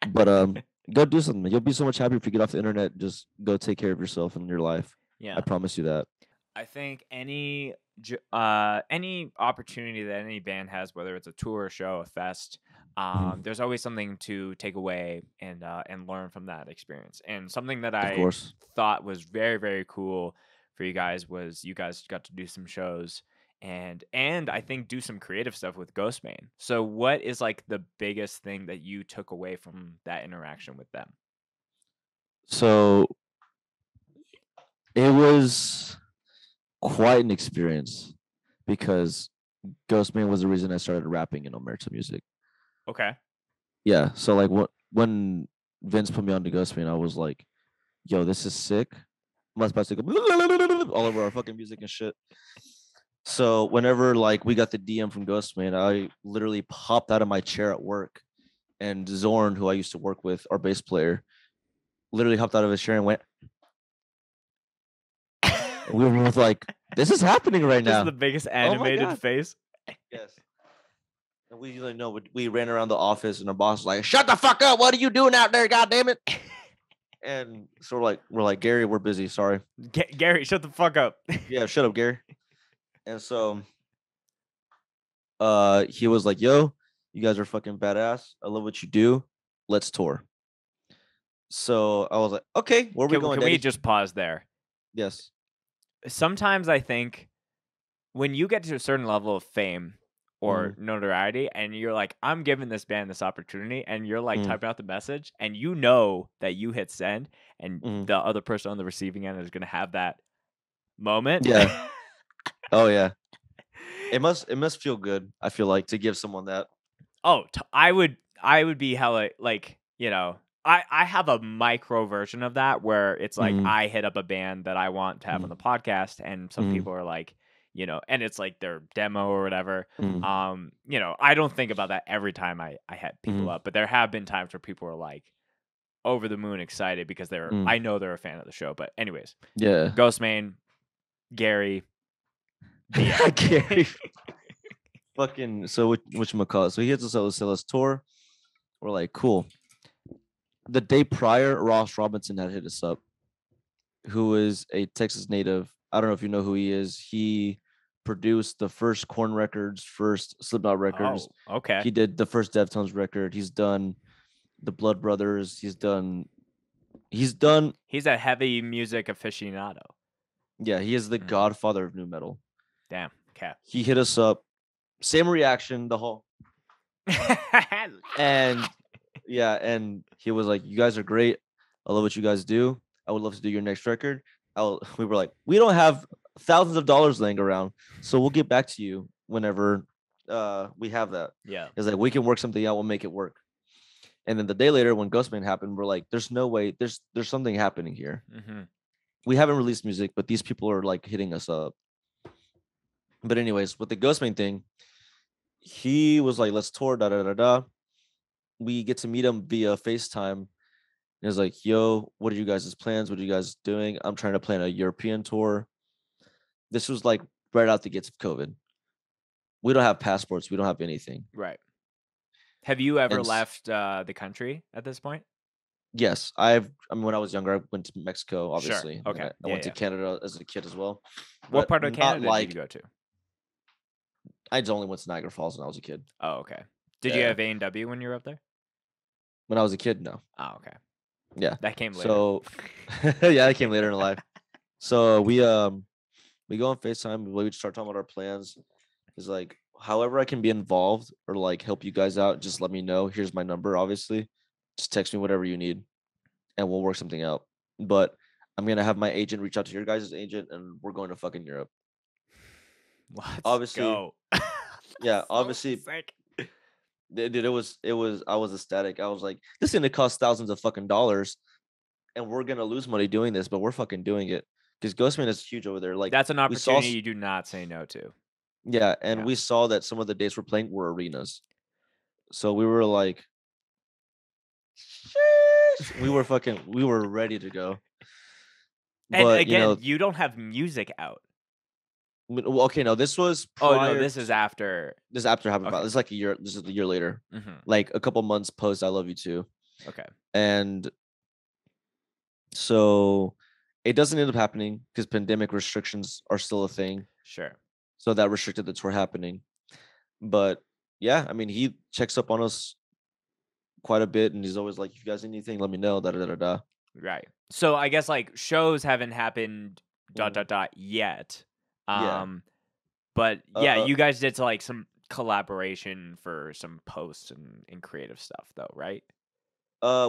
But go do something. You'll be so much happier if you get off the internet. Just go take care of yourself and your life. Yeah. I promise you that. I think any opportunity that any band has, whether it's a tour, a show, a fest, there's always something to take away and learn from that experience. And something that I thought was very, very cool for you guys was you guys got to do some shows and I think do some creative stuff with Ghostemane. So what is like the biggest thing that you took away from that interaction with them? So it was quite an experience because Ghostemane was the reason I started rapping in Omerta music. Okay. Yeah. So like when Vince put me on to Ghostman, I was like, yo, this is sick. My spouse to go all over our fucking music and shit. So whenever like we got the DM from Ghostman, I literally popped out of my chair at work, and Zorn, who I used to work with, our bass player, literally hopped out of his chair and went. We were both like, "This is happening right Just now." the biggest Oh my animated God. face. Yes. And we like no, we ran around the office, and our boss was like, "Shut the fuck up! What are you doing out there? God damn it!" And so we're like, Gary, we're busy. Sorry. Gary, shut the fuck up. Yeah, shut up, Gary. And so he was like, yo, you guys are fucking badass. I love what you do. Let's tour. So I was like, okay, where are we going, Can we Daddy? just pause there? Yes. Sometimes I think when you get to a certain level of fame or notoriety and you're like, I'm giving this band this opportunity, and you're like typing out the message and you know that you hit send and the other person on the receiving end is going to have that moment. Yeah. Oh yeah. It must feel good, I feel like, to give someone that. Oh, I would be hella like, I have a micro version of that where it's like I hit up a band that I want to have on the podcast, and some people are like, and it's like their demo or whatever. I don't think about that every time I hit people up, but there have been times where people are like over the moon excited because I know they're a fan of the show. But anyways, Yeah. Ghostman, Gary, Gary. Fucking so whatchamacallit. So he hits us up with Silas tour. We're like, cool. The day prior, Ross Robinson had hit us up, who is a Texas native. I don't know if you know who he is. He produced the first Korn records, first Slipknot records. Oh, okay. He did the first Deftones record. He's done the Blood Brothers. He's a heavy music aficionado. Yeah, he is the godfather of nu metal. Damn. Okay. He hit us up. Same reaction, the whole. And yeah, and he was like, you guys are great. I love what you guys do. I would love to do your next record. We were like, we don't have thousands of dollars laying around, so we'll get back to you whenever we have that. Yeah. It's like, we can work something out. We'll make it work. And then the day later, when Ghostman happened, we're like, there's no way. There's something happening here. We haven't released music, but these people are like hitting us up. But anyways, with the Ghostman thing, he was like, let's tour, da da da da. We get to meet him via FaceTime. He was like, yo, what are you guys' plans? What are you guys doing? I'm trying to plan a European tour. This was like right out the gates of COVID. We don't have passports. We don't have anything. Right. Have you ever left the country at this point? Yes. when I was younger, I went to Mexico, obviously. Sure. Okay. I went to Canada as a kid as well. What part of Canada did you go to? I just only went to Niagara Falls when I was a kid. Oh, okay. Did you have A&W when you were up there? When I was a kid, no. Oh, okay. Yeah. That came later. So, yeah, that came later in life. So we go on FaceTime. We start talking about our plans. It's like, however I can be involved or like help you guys out, just let me know. Here's my number, obviously. Just text me whatever you need, and we'll work something out. But I'm gonna have my agent reach out to your guys' agent, and we're going to fucking Europe. Let's obviously, go. Yeah, obviously. Sick. Dude, it was. I was ecstatic. I was like, this is gonna cost thousands of fucking dollars, and we're gonna lose money doing this, but we're fucking doing it because Ghostman is huge over there. Like, that's an opportunity you do not say no to. Yeah, and we saw that some of the dates we're playing were arenas, so we were like, we were ready to go. And but, again, you don't have music out. Okay, no, this was. This is after. This is after having. Okay. This is like a year. This is a year later, like a couple months post "I Love You Too." Okay. And so, it doesn't end up happening because pandemic restrictions are still a thing. Sure. So that restricted the tour happening, but yeah, I mean, he checks up on us quite a bit, and he's always like, "If you guys need anything, let me know." Da da da da. Right. So I guess like shows haven't happened. ... yet. But yeah, you guys did like some collaboration for some posts and creative stuff, though, right?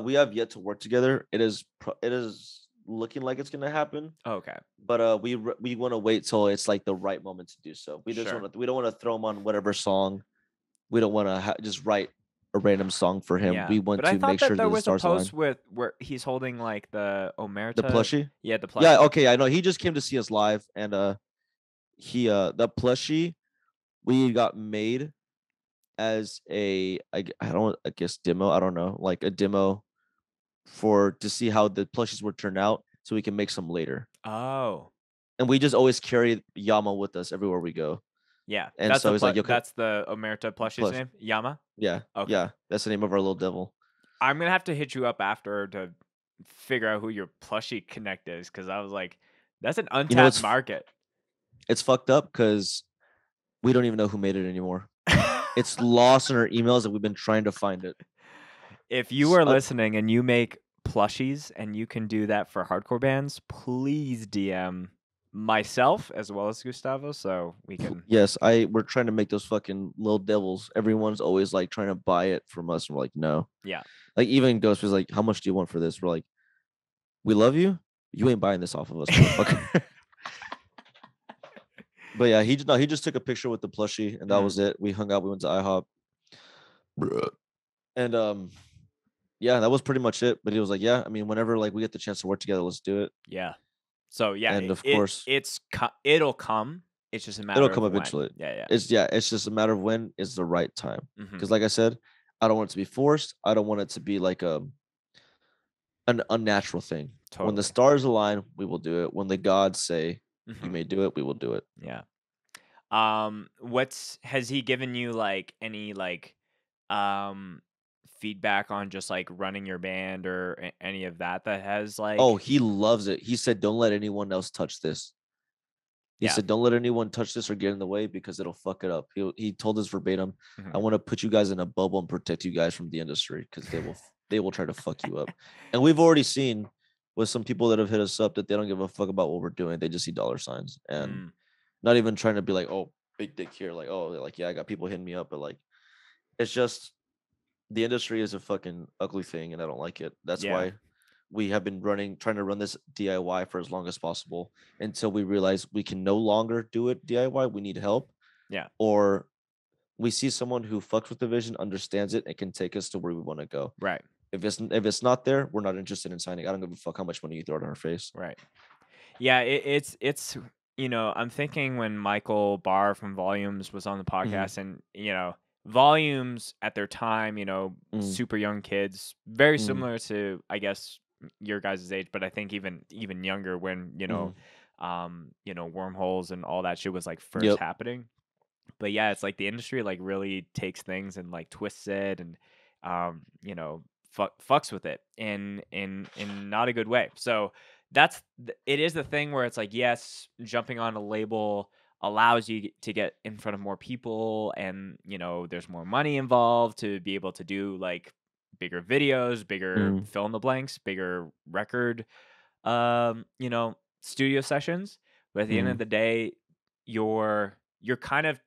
We have yet to work together. It is looking like it's gonna happen. Okay. But we want to wait till it's like the right moment to do so. We just we don't want to throw them on whatever song. We don't want to just write a random song for him. Yeah, We want but I to thought make that sure that there the was a stars align. post with where he's holding like the The Omerta. plushie. Yeah, the Yeah. plushie. Okay. I know. He just came to see us live, and he the plushie we got made as I don't I guess demo. I don't know, like a demo for to see how the plushies would turn out, so we can make some later. Oh, And we just always carry Yama with us everywhere we go. yeah. And so he's like, "Yo, That's the Omerta plushie's plush." name, Yama. Yeah, Okay, yeah, that's the name of our little devil. I'm gonna have to hit you up after to figure out who your plushie connect is because I was like, that's an You know, untapped market. it's fucked up because we don't even know who made it anymore. It's lost in our emails, and we've been trying to find it. If you are listening and you make plushies and you can do that for hardcore bands, please DM myself as well as Gustavo so we can. Yes, we're trying to make those fucking little devils. Everyone's always like trying to buy it from us, and we're like, no. Yeah. Like even Ghost was like, "How much do you want for this?" We're like, "We love you. You ain't buying this off of us, motherfucker." But yeah, he just took a picture with the plushie, and that was it. We hung out. We went to IHOP, and yeah, that was pretty much it. But he was like, "Yeah, I mean, whenever like we get the chance to work together, let's do it." Yeah. So yeah, And of course, it'll come. It's just a matter. it'll come of when. eventually. Yeah. It's just a matter of when is the right time. Because Mhm. like I said, I don't want it to be forced. I don't want it to be like an unnatural thing. When the Totally. stars align, we will do it. When the gods say you Mhm. may do it, we will do it. Yeah. What's has he given you like any like um feedback on just like running your band or any of that has Oh, like he loves it. He said, "Don't let anyone else touch this." He yeah. said, "Don't let anyone touch this or get in the way because it'll fuck it up." He told us verbatim, "I Mhm. want to put you guys in a bubble and protect you guys from the industry because they will try to fuck you up." And we've already seen with some people that have hit us up that they don't give a fuck about what we're doing. They just see dollar signs and Mm, not even trying to be like, "Oh, big dick here." Like, "Oh, like yeah, I got people hitting me up," but like it's just the industry is a fucking ugly thing, and I don't like it. That's yeah. why we have been trying to run this DIY for as long as possible until we realize we can no longer do it DIY. We need help, Yeah. or we see someone who fucks with the vision, understands it, and can take us to where we want to go. Right. If it's not there, we're not interested in signing. I don't give a fuck how much money you throw it in our face. Right. Yeah, it's I'm thinking when Michael Barr from Volumes was on the Mm-hmm. podcast and Volumes at their time, Mm-hmm. super young kids, very Mm-hmm. similar to I guess your guys' age, but I think even younger when, Mm-hmm. wormholes and all that shit was like first Yep. happening. But yeah, it's like the industry like really takes things and like twists it and fucks with it in not a good way. So it is the thing where it's like yes, jumping on a label allows you to get in front of more people and there's more money involved to be able to do like bigger videos, bigger Mm-hmm. fill in the blanks, bigger record studio sessions. But at the end Mm-hmm. of the day, you're kind of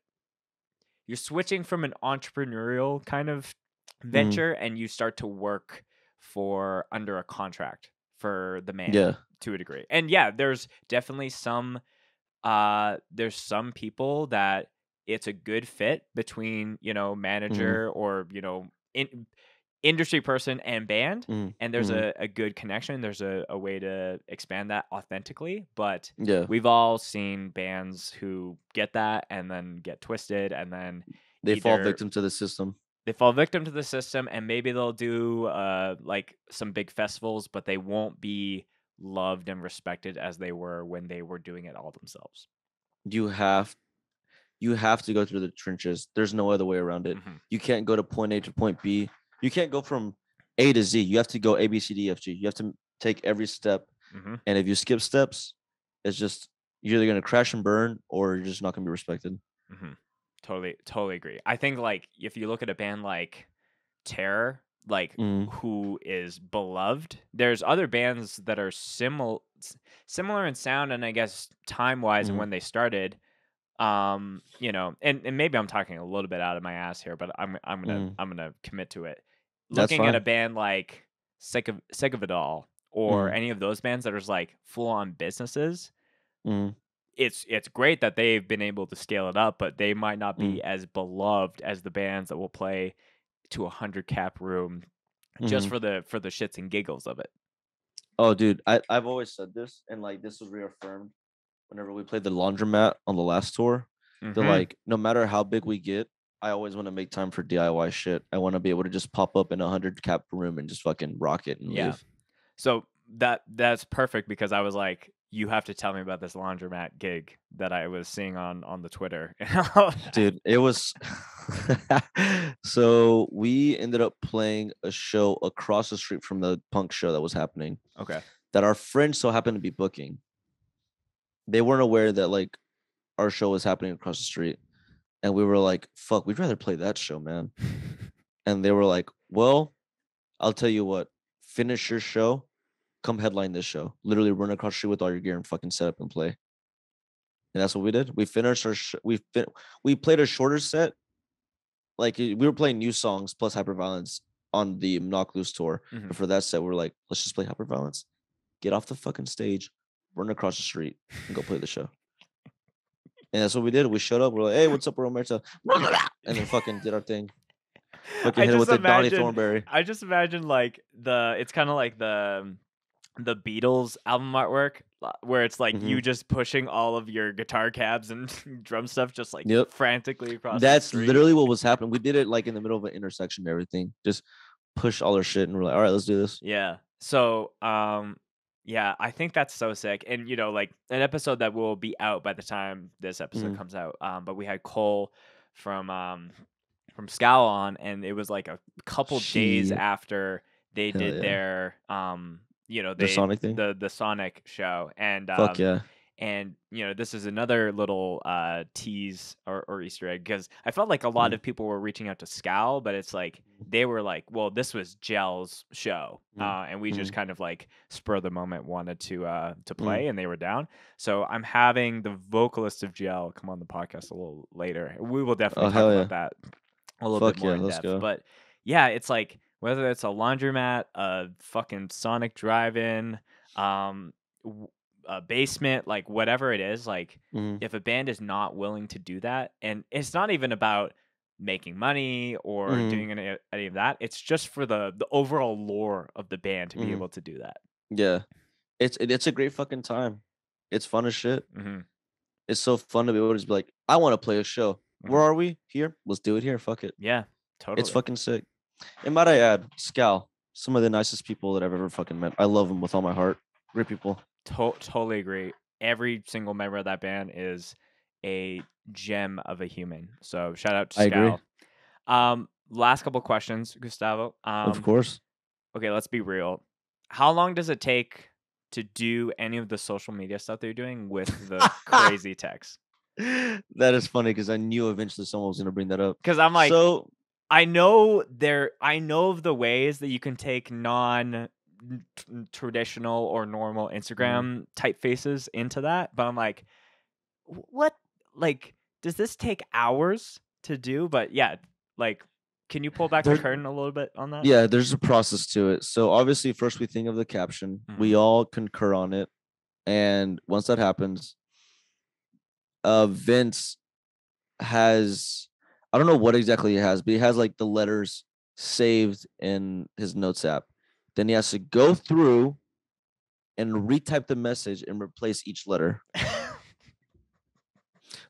you're switching from an entrepreneurial kind of Mm-hmm. venture and you start to work for under a contract for the man Yeah. to a degree. And yeah, there's some people that it's a good fit between, Mm-hmm. manager or, industry person and band. And there's Mm-hmm. a good connection. There's a way to expand that authentically. But Yeah. we've all seen bands who get that and then get twisted and then They fall either victim to the system. they fall victim to the system and maybe they'll do like some big festivals, but they won't be loved and respected as they were when they were doing it all themselves. You have you have to go through the trenches. There's no other way around it. Mm-hmm. You can't go to point A to point B. You can't go from A to Z. You have to go A, B, C, D, F, G. You have to take every step. Mm-hmm. And if you skip steps, it's just you're either gonna crash and burn or you're just not gonna be respected. Mm-hmm. Totally agree. I think like if you look at a band like Terror, like Mm, who is beloved, there's other bands that are similar in sound and I guess time wise and mm, when they started. And maybe I'm talking a little bit out of my ass here, but mm. I'm gonna commit to it. That's Looking at a fine. band like Segovadal or Mm, any of those bands that are like full on businesses, mm, it's great that they've been able to scale it up, but they might not mm, be as beloved as the bands that will play to 100 cap room just Hmm. for the shits and giggles of it. Oh, dude, I've always said this, and like this was reaffirmed whenever we played the laundromat on the last tour. They're Mm-hmm. like, no matter how big we get, I always want to make time for DIY shit. I want to be able to just pop up in a 100 cap room and just fucking rock it and Yeah. leave. So that's perfect because I was like, you have to tell me about this laundromat gig that I was seeing on the Twitter. Dude, it was so we ended up playing a show across the street from the punk show that was happening Okay. that our friends so happened to be booking. They weren't aware that like our show was happening across the street. And we were like, fuck, we'd rather play that show, man. And they were like, well, I'll tell you what, finish your show, come headline this show. Literally run across the street with all your gear and fucking set up and play. And that's what we did. We finished our we played a shorter set. Like we were playing new songs plus hyperviolence on the Knock Loose tour. Mhm. But for that set, we were like, let's just play hyperviolence, get off the fucking stage, run across the street, and go play the show. And that's what we did. We showed up. We're like, hey, what's up, Romerta? And then fucking did our thing. Fucking I hit it just with the Donnie imagine, Thornberry. I just imagine like it's kind of like the Beatles album artwork where it's like you Mhm. just pushing all of your guitar cabs and drum stuff just like Yep. frantically across the That's street. literally what was happening. We did it like in the middle of an intersection and everything. Just push all our shit and we're like, all right, let's do this. Yeah. So, yeah, I think that's so sick. And you know, like an episode that will be out by the time this episode Mhm. comes out. But we had Cole from Scowl on, and it was like a couple days Shit. after they Hell did yeah. their you know, The Sonic thing? the Sonic show. Fuck yeah. And you know, this is another little tease or Easter egg because I felt like a lot Mhm. of people were reaching out to Scowl, but it's like they were like, well, this was Gel's show, and we just Mhm. kind of like spur of the moment wanted to Mhm. play, and they were down. So I'm having the vocalist of Gel come on the podcast a little later. We will Oh, definitely talk hell yeah. about that a little bit Fuck more yeah. in Let's depth. go. But yeah, it's like whether it's a laundromat, a fucking Sonic drive-in, w- a basement, like whatever it is, like Mhm. if a band is not willing to do that, and it's not even about making money or Mhm. doing any of that, it's just for the overall lore of the band to be Mhm. able to do that. Yeah. It's a great fucking time. It's fun as shit. Mm-hmm. It's so fun to be able to just be like, I want to play a show. Where are we? Here. Let's do it here. Fuck it. Yeah, It's totally. fucking sick. And might I add, Scal, some of the nicest people that I've ever fucking met. I love them with all my heart. Great people. Totally agree. Every single member of that band is a gem of a human. So shout out to I agree. Scal. Last couple questions, Gustavo. Of course. Okay, let's be real. How long does it take to do any of the social media stuff that you're doing with the crazy text? That is funny because I knew eventually someone was gonna bring that up. Because I'm like, so I know of the ways that you can take non-traditional or normal Instagram typefaces into that, but I'm like, what? Like, does this take hours to do? But yeah, like, can you pull back the There- curtain a little bit on that? yeah, there's a process to it. So obviously, first we think of the caption. We all concur on it, and once that happens, Vince has, I don't know what exactly he has, but he has like the letters saved in his notes app. Then he has to go through and retype the message and replace each letter.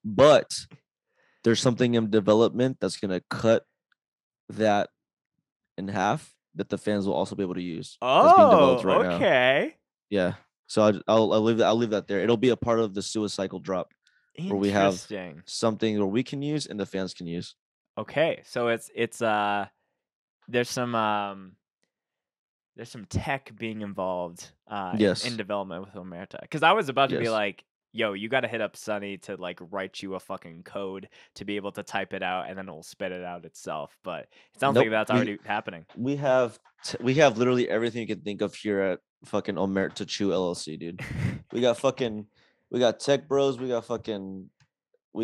But there's something in development that's gonna cut that in half that the fans will also be able to use. That's being developed right now. Okay. Yeah. So I'll leave that there. It'll be a part of the Suicycle drop where we have Interesting. something where we can use and the fans can use. Okay, so there's some tech being involved Yes. in development with Omerta. Because I was about to be Yes. like, yo, you got to hit up Sunny to like write you a fucking code to be able to type it out and then it'll spit it out itself. But it sounds like Nope, that's already happening. We have literally everything you can think of here at fucking Omerta Chew LLC, dude. we got tech bros, we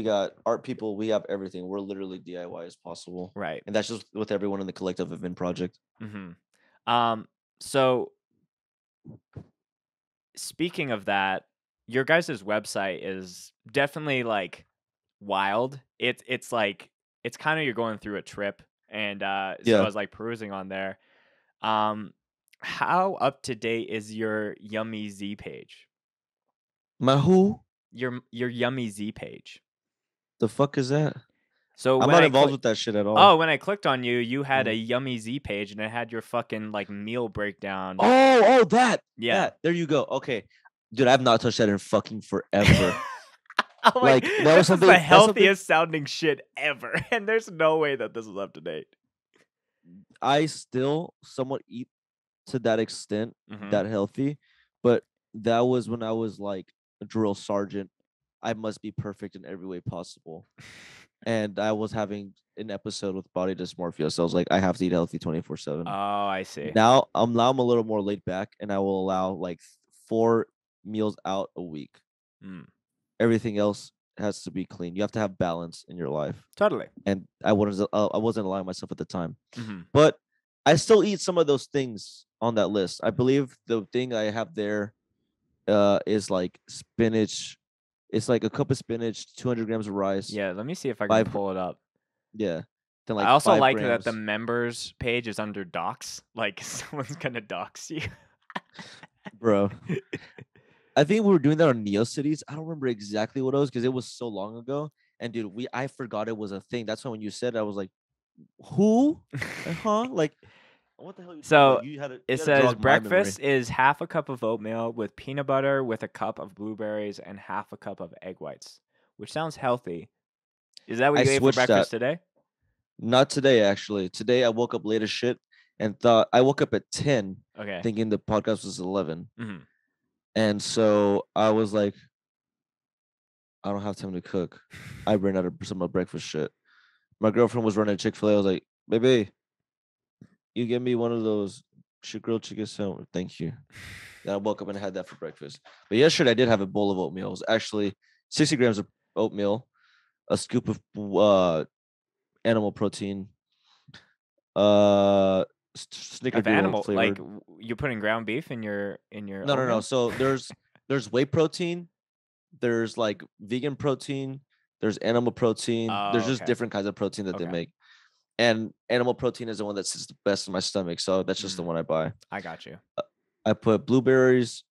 got art people, we have everything. We're literally DIY as possible. Right. And that's just with everyone in the collective event project. Mm-hmm. So speaking of that, your guys' website is definitely like wild. It's like it's kind of you're going through a trip And so I Yeah. was like perusing on there. Um, how up to date is your Yummy Z page? My who? Your Yummy Z page. The fuck is that? So I'm when not I involved click, with that shit at all. oh, when I clicked on you, you had a Mm. Yummy Z page, and it had your fucking like meal breakdown. Oh, that. Yeah. There you go. Okay. Dude, I've not touched that in fucking forever. I'm like, Like that was this is the something that's something healthiest sounding shit ever, and there's no way that this is up to date. I still somewhat eat to that extent, Mm-hmm. that healthy, but that was when I was like a drill sergeant. I must be perfect in every way possible. And I was having an episode with body dysmorphia, so I was like, I have to eat healthy 24/7. Oh, I see. Now I'm a little more laid back, and I will allow like 4 meals out a week. Mm, Everything else has to be clean. You have to have balance in your life, totally. and I wasn't allowing myself at the time. Mm-hmm. But I still eat some of those things on that list. I believe the thing I have there is like spinach. It's like a cup of spinach, 200 grams of rice, Yeah, let me see if I can five. pull it up. Yeah, then I like also five like that the grams, members page is under docs. Like someone's gonna dox you. bro. I think we were doing that on NeoCities. I don't remember exactly what it was because it was so long ago. And dude, I forgot it was a thing. That's why when you said it, I was like, who? Huh? Like, what the hell are you talking about? So Like, you had to it you had to says jog my memory. breakfast is half a cup of oatmeal with peanut butter with a cup of blueberries and half a cup of egg whites, which sounds healthy. Is that what I you ate for switched that. breakfast today? Not today, actually. Today I woke up late as shit and thought I woke up at 10 Okay. thinking the podcast was 11. Mm-hmm. And so I was like, I don't have time to cook. I ran out of some of my breakfast shit. My girlfriend was running Chick-fil-A. I was like, baby, you get me one of those grilled chicken sandwich. Thank you. Then I woke up and had that for breakfast. But yesterday I did have a bowl of oatmeal. It was actually 60 grams of oatmeal, a scoop of animal protein, uh, Of snickerdoodle animal, like flavored. you're putting ground beef in your No. oatmeal? So there's whey protein, there's like vegan protein, there's animal protein. There's Oh, just okay. different kinds of protein that they Okay. make. And animal protein is the one that sits the best in my stomach. So that's just the one I buy. I got you. I put blueberries,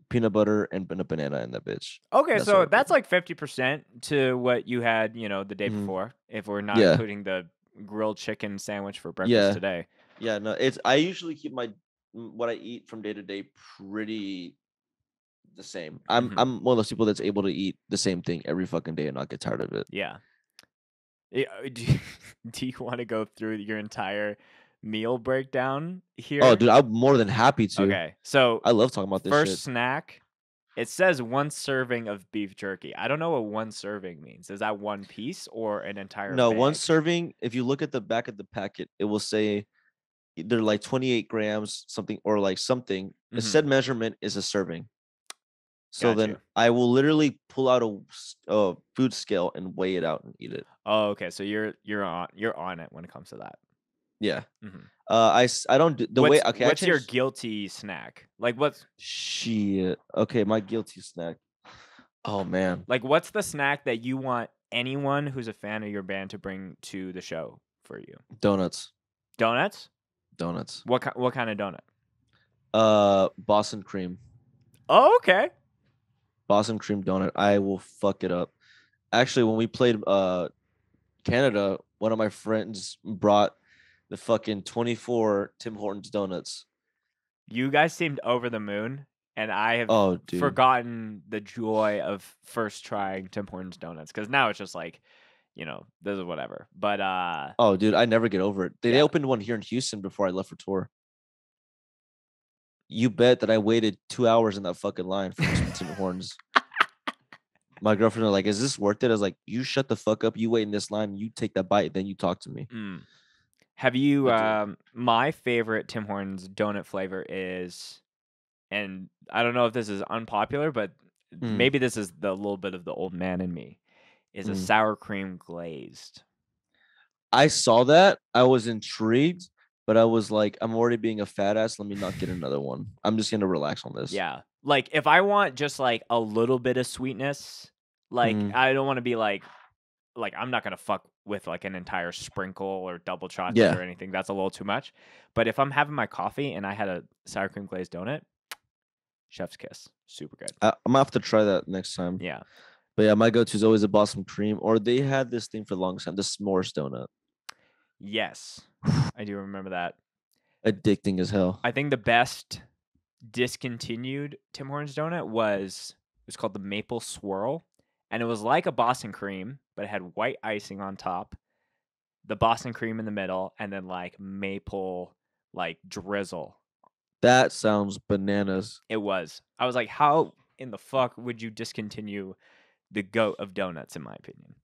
peanut butter, and a banana in that bitch. Okay, That's what so I put. that's like 50% to what you had, the day Mhm. before, if we're not Yeah. including the grilled chicken sandwich for breakfast Yeah. today. Yeah. No, it's I usually keep what I eat from day to day pretty the same. I'm Mhm. I'm one of those people that's able to eat the same thing every fucking day and not get tired of it. Yeah. Do you want to go through your entire meal breakdown Oh, here? dude, I'm more than happy to. Okay. So, I love talking about this first shit. snack, it says 1 serving of beef jerky. I don't know what 1 serving means. Is that 1 piece or an entire No, one bag? serving, if you look at the back of the packet, it will say they're like 28 grams, something, or like something. A Mhm. said measurement is a serving. So Got then you. I will literally pull out a food scale and weigh it out and eat it. Oh, okay. So you're on it when it comes to that. Yeah. Mhm. I don't do the way. Okay, I What's your changed. guilty snack? Like what's Shit. Okay, my guilty snack. Oh man, what's the snack that you want anyone who's a fan of your band to bring to the show for you? donuts. Donuts? Donuts. What kind of donut? Boston cream. Oh, okay. Boston cream donut. I will fuck it up. Actually, when we played Canada, one of my friends brought the fucking 24 Tim Hortons donuts. You guys seemed over the moon, and I have Oh, dude. forgotten the joy of first trying Tim Hortons donuts because now it's just like, this is whatever. But Oh, dude, I never get over it. They yeah. opened one here in Houston before I left for tour. You bet that I waited 2 hours in that fucking line for some Tim Hortons. My girlfriend was like, "Is this worth it?" I was like, "You shut the fuck up. You wait in this line. You take that bite, then you talk to me." Have you? But dude, My favorite Tim Hortons donut flavor is, and I don't know if this is unpopular, but mm, maybe this is the little bit of the old man in me, is a mm. sour cream glazed. I saw that. I was intrigued, but I was like, "I'm already being a fat ass. Let me not get another one. I'm just gonna relax on this." Yeah. Like if I want just like a little bit of sweetness, like Mm, I don't want to be like I'm not gonna fuck with like an entire sprinkle or double chocolate Yeah. or anything. That's a little too much. But if I'm having my coffee and I had a sour cream glazed donut, chef's kiss, super good. I'm gonna have to try that next time. Yeah. But yeah, my go-to is always a Boston cream, or they had this thing for the longest time, the s'mores donut. Yes, I do remember that. Addicting as hell. I think the best discontinued Tim Hortons donut was it was called the Maple Swirl, and it was like a Boston cream, but it had white icing on top, the Boston cream in the middle, and then like maple like drizzle. That sounds bananas. It was. I was like, how in the fuck would you discontinue the goat of donuts? In my opinion,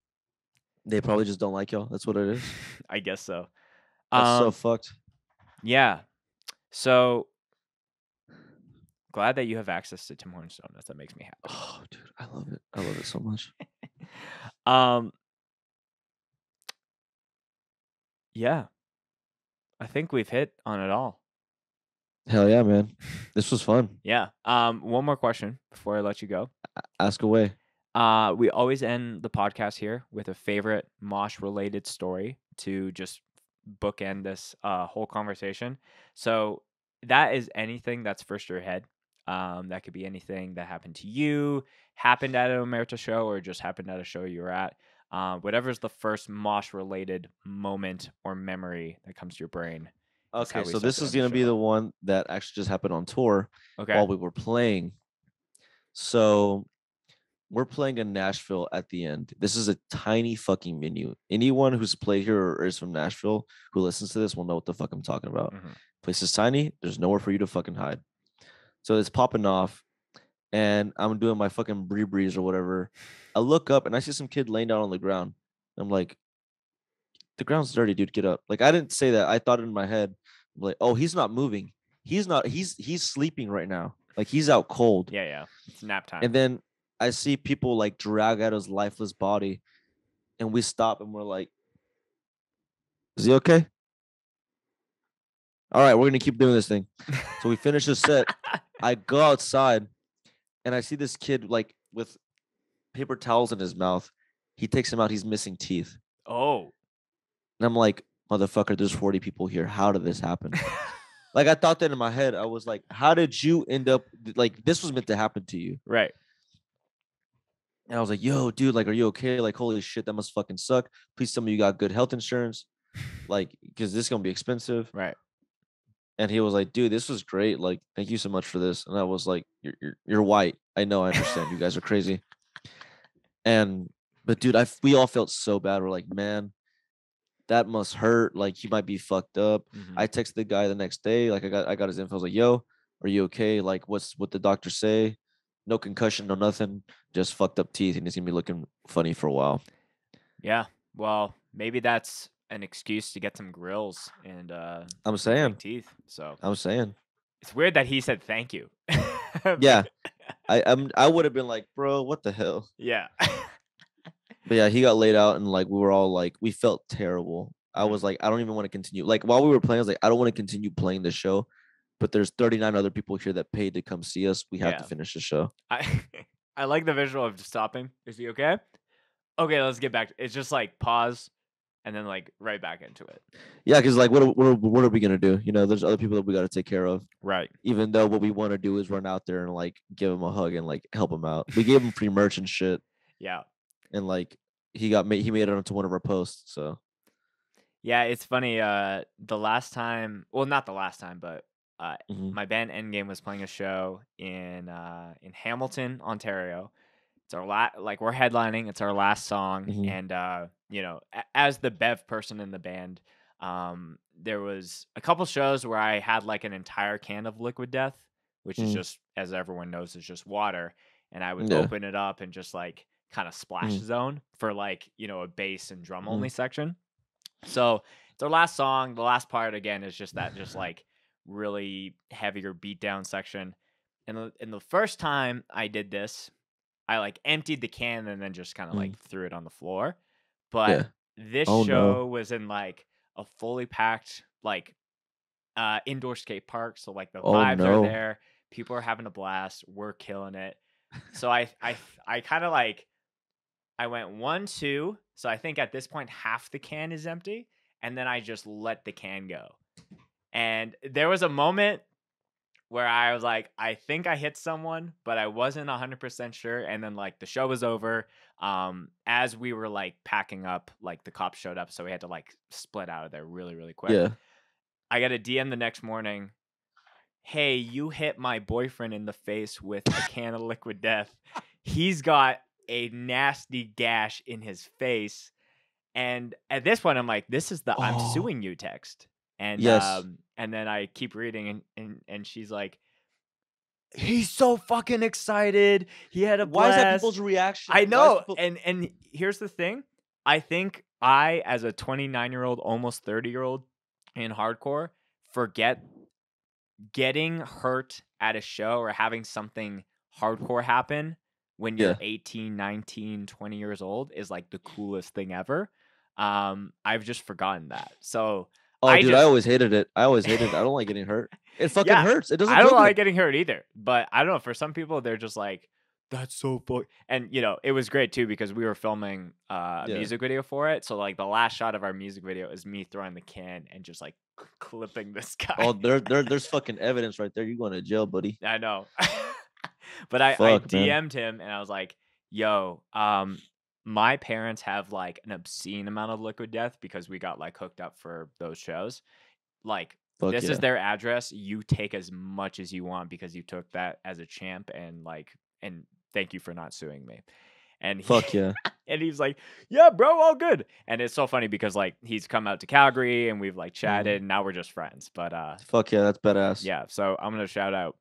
They probably just don't like y'all. That's what it is. I guess so. That's so fucked. Yeah. So glad that you have access to Tim Hortons donuts. That makes me happy. Oh, dude, I love it. I love it so much. Yeah. I think we've hit on it all. Hell yeah, man. This was fun. Yeah. One more question before I let you go. Ask away. We always end the podcast here with a favorite Mosh related story to just bookend this whole conversation. So that is anything that's first your head. That could be anything that happened to you, happened at an Omerta show, or just happened at a show you were at. Whatever's the first Mosh related moment or memory that comes to your brain. Okay, so this is gonna be the one that actually just happened on tour while we were playing. So we're playing in Nashville at the end. This is a tiny fucking venue. Anyone who's played here or is from Nashville who listens to this will know what the fuck I'm talking about. Place is tiny. There's nowhere for you to fucking hide. So it's popping off, and I'm doing my fucking breeze or whatever. I look up and I see some kid laying down on the ground. I'm like, the ground's dirty, dude. Get up. Like, I didn't say that. I thought in my head, I'm like, oh, he's not moving. He's not. He's sleeping right now. Like, he's out cold. Yeah. It's nap time. And then I see people like drag out his lifeless body, and we stop and we're like, is he okay? All right, we're gonna keep doing this thing. So we finish the set. I go outside and I see this kid like with paper towels in his mouth. He takes them out. He's missing teeth. Oh. And I'm like, motherfucker, there's 40 people here. How did this happen? Like, I thought that in my head. I was like, how did you end up like this was meant to happen to you? Right. And I was like, yo, dude, like, are you okay? Like, holy shit, that must fucking suck. Please tell me you got good health insurance. Like, because this is gonna be expensive. Right. And he was like, dude, this was great. Like, thank you so much for this. And I was like, you're white. I know, I understand. You guys are crazy. But dude, we all felt so bad. We're like, man, that must hurt. Like, he might be fucked up. I texted the guy the next day. Like, I got his info. I was like, yo, are you okay? Like, what the doctor say? No concussion, no nothing. Just fucked up teeth, and he's gonna be looking funny for a while. Yeah. Well, maybe that's an excuse to get some grills and I'm saying teeth. So I'm saying it's weird that he said thank you. Yeah. I would have been like, bro, what the hell? Yeah. But yeah, he got laid out, and like we were all like, we felt terrible. I was like, I don't even want to continue. Like, while we were playing, I was like, I don't want to continue playing the show. But there's 39 other people here that paid to come see us. We have to finish the show. I like the visual of stopping. Is he okay? Okay, let's get back. It's just like pause and then like right back into it. Yeah, because like what are we gonna do? You know, there's other people that we got to take care of. Right. Even though what we want to do is run out there and like give him a hug and like help him out. We gave him free merch and shit. Yeah. And like he made it onto one of our posts. So yeah, it's funny. The last time, well, not the last time, but my band Endgame was playing a show in Hamilton, Ontario. It's our like we're headlining. It's our last song, and you know, as the Bev person in the band, there was a couple shows where I had like an entire can of Liquid Death, which is just, as everyone knows, is just water, and I would open it up and just like kind of splash zone for like, you know, a bass and drum only section. So it's our last song. The last part again is just that, just like really heavier beatdown section. And the first time I did this, I like emptied the can and then just kind of like threw it on the floor. But this show was in like a fully packed like indoor skate park. So like the vibes are there. People are having a blast. We're killing it. So I kind of like I went 1, 2. So I think at this point half the can is empty, and then I just let the can go. And there was a moment where I was like, I think I hit someone, but I wasn't 100% sure. And then like the show was over. As we were like packing up, like the cops showed up, so we had to like split out of there really, really quick. Yeah. I got a DM the next morning. Hey, you hit my boyfriend in the face with a can of liquid death. He's got a nasty gash in his face. And at this point, I'm like, this is the I'm Oh, suing you text. And yes. and then I keep reading and she's like, he's so fucking excited. He had a Why is that blast. people's reaction? I Why is know. people- And here's the thing. I think I, as a 29-year-old, almost 30-year-old in hardcore, forget getting hurt at a show or having something hardcore happen when you're Yeah. 18, 19, 20 years old is like the coolest thing ever. I've just forgotten that. So Oh, I dude, I just always hated it. I always hated it. I don't like getting hurt. It fucking yeah, hurts. It doesn't I don't feel like good. getting hurt either. But I don't know. For some people, they're just like, that's so fun. And you know, it was great too because we were filming a Yeah. music video for it. So like the last shot of our music video is me throwing the can and just like clipping this guy. Oh, there's fucking evidence right there. You're going to jail, buddy. I know. But I Fuck, man. DM'd him and I was like, yo, my parents have like an obscene amount of liquid death because we got like hooked up for those shows. Like, Fuck this yeah. is their address. You take as much as you want because you took that as a champ, and like, and thank you for not suing me. And Fuck yeah. and he's like, yeah, bro, all good. And it's so funny because like he's come out to Calgary and we've like chatted and now we're just friends. But Fuck yeah, that's badass. yeah, so I'm gonna shout out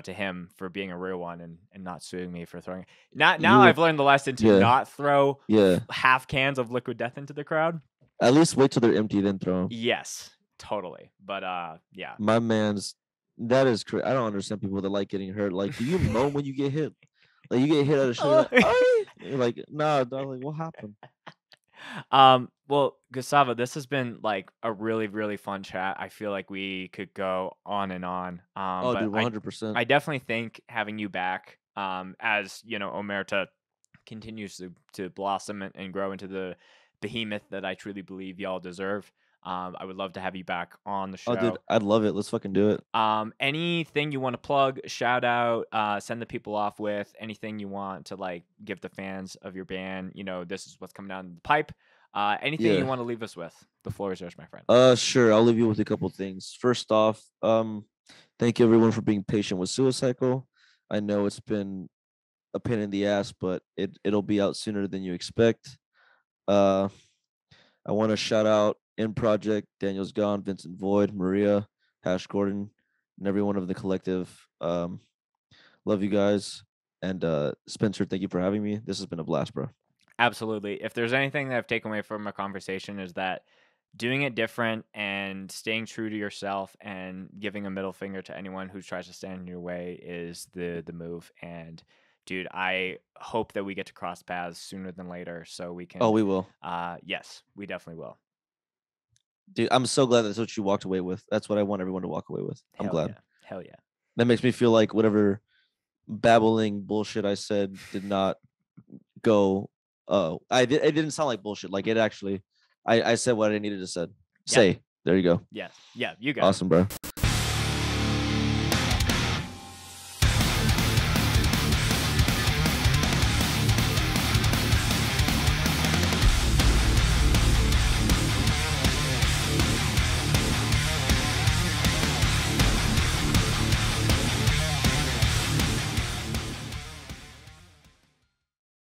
to him for being a real one and not suing me for throwing. Now You- I've learned the lesson to yeah. not throw Yeah. half cans of liquid death into the crowd. At least wait till they're empty, then throw them. Yes, totally. But yeah. My man's that is crazy. I don't understand people that like getting hurt. Like, do you moan when you get hit? Like, you get hit at a show, you're like, "Ay!" You're like, nah, dog, like, what happened? Well, Gustavo, this has been like a really, really fun chat. I feel like we could go on and on. Oh, But dude, 100%. I definitely think having you back, as you know, Omerta continues to blossom and grow into the behemoth that I truly believe y'all deserve. I would love to have you back on the show. Oh, dude, I'd love it. Let's fucking do it. Anything you want to plug, shout out, send the people off with, anything you want to like give the fans of your band, you know, this is what's coming down the pipe. Anything Yeah. you want to leave us with? The floor is yours, my friend. Sure. I'll leave you with a couple things. First off, thank you everyone for being patient with Suicycle. I know it's been a pain in the ass, but it'll be out sooner than you expect. I want to shout out In Project, Daniel's Gone, Vincent Void, Maria, Hash Gordon, and everyone of the collective. Love you guys. And Spencer, thank you for having me. This has been a blast, bro. Absolutely. If there's anything that I've taken away from our conversation is that doing it different and staying true to yourself and giving a middle finger to anyone who tries to stand in your way is the move. And dude, I hope that we get to cross paths sooner than later so we can. Oh, we will. Yes, we definitely will. Dude, I'm so glad that's what you walked away with. That's what I want everyone to walk away with. I'm glad. Yeah. Hell yeah. That makes me feel like whatever babbling bullshit I said did not go. It didn't sound like bullshit. Like, it actually, I said what I needed to say. Yeah. There you go. Yeah. Yeah. You got it. Awesome, bro.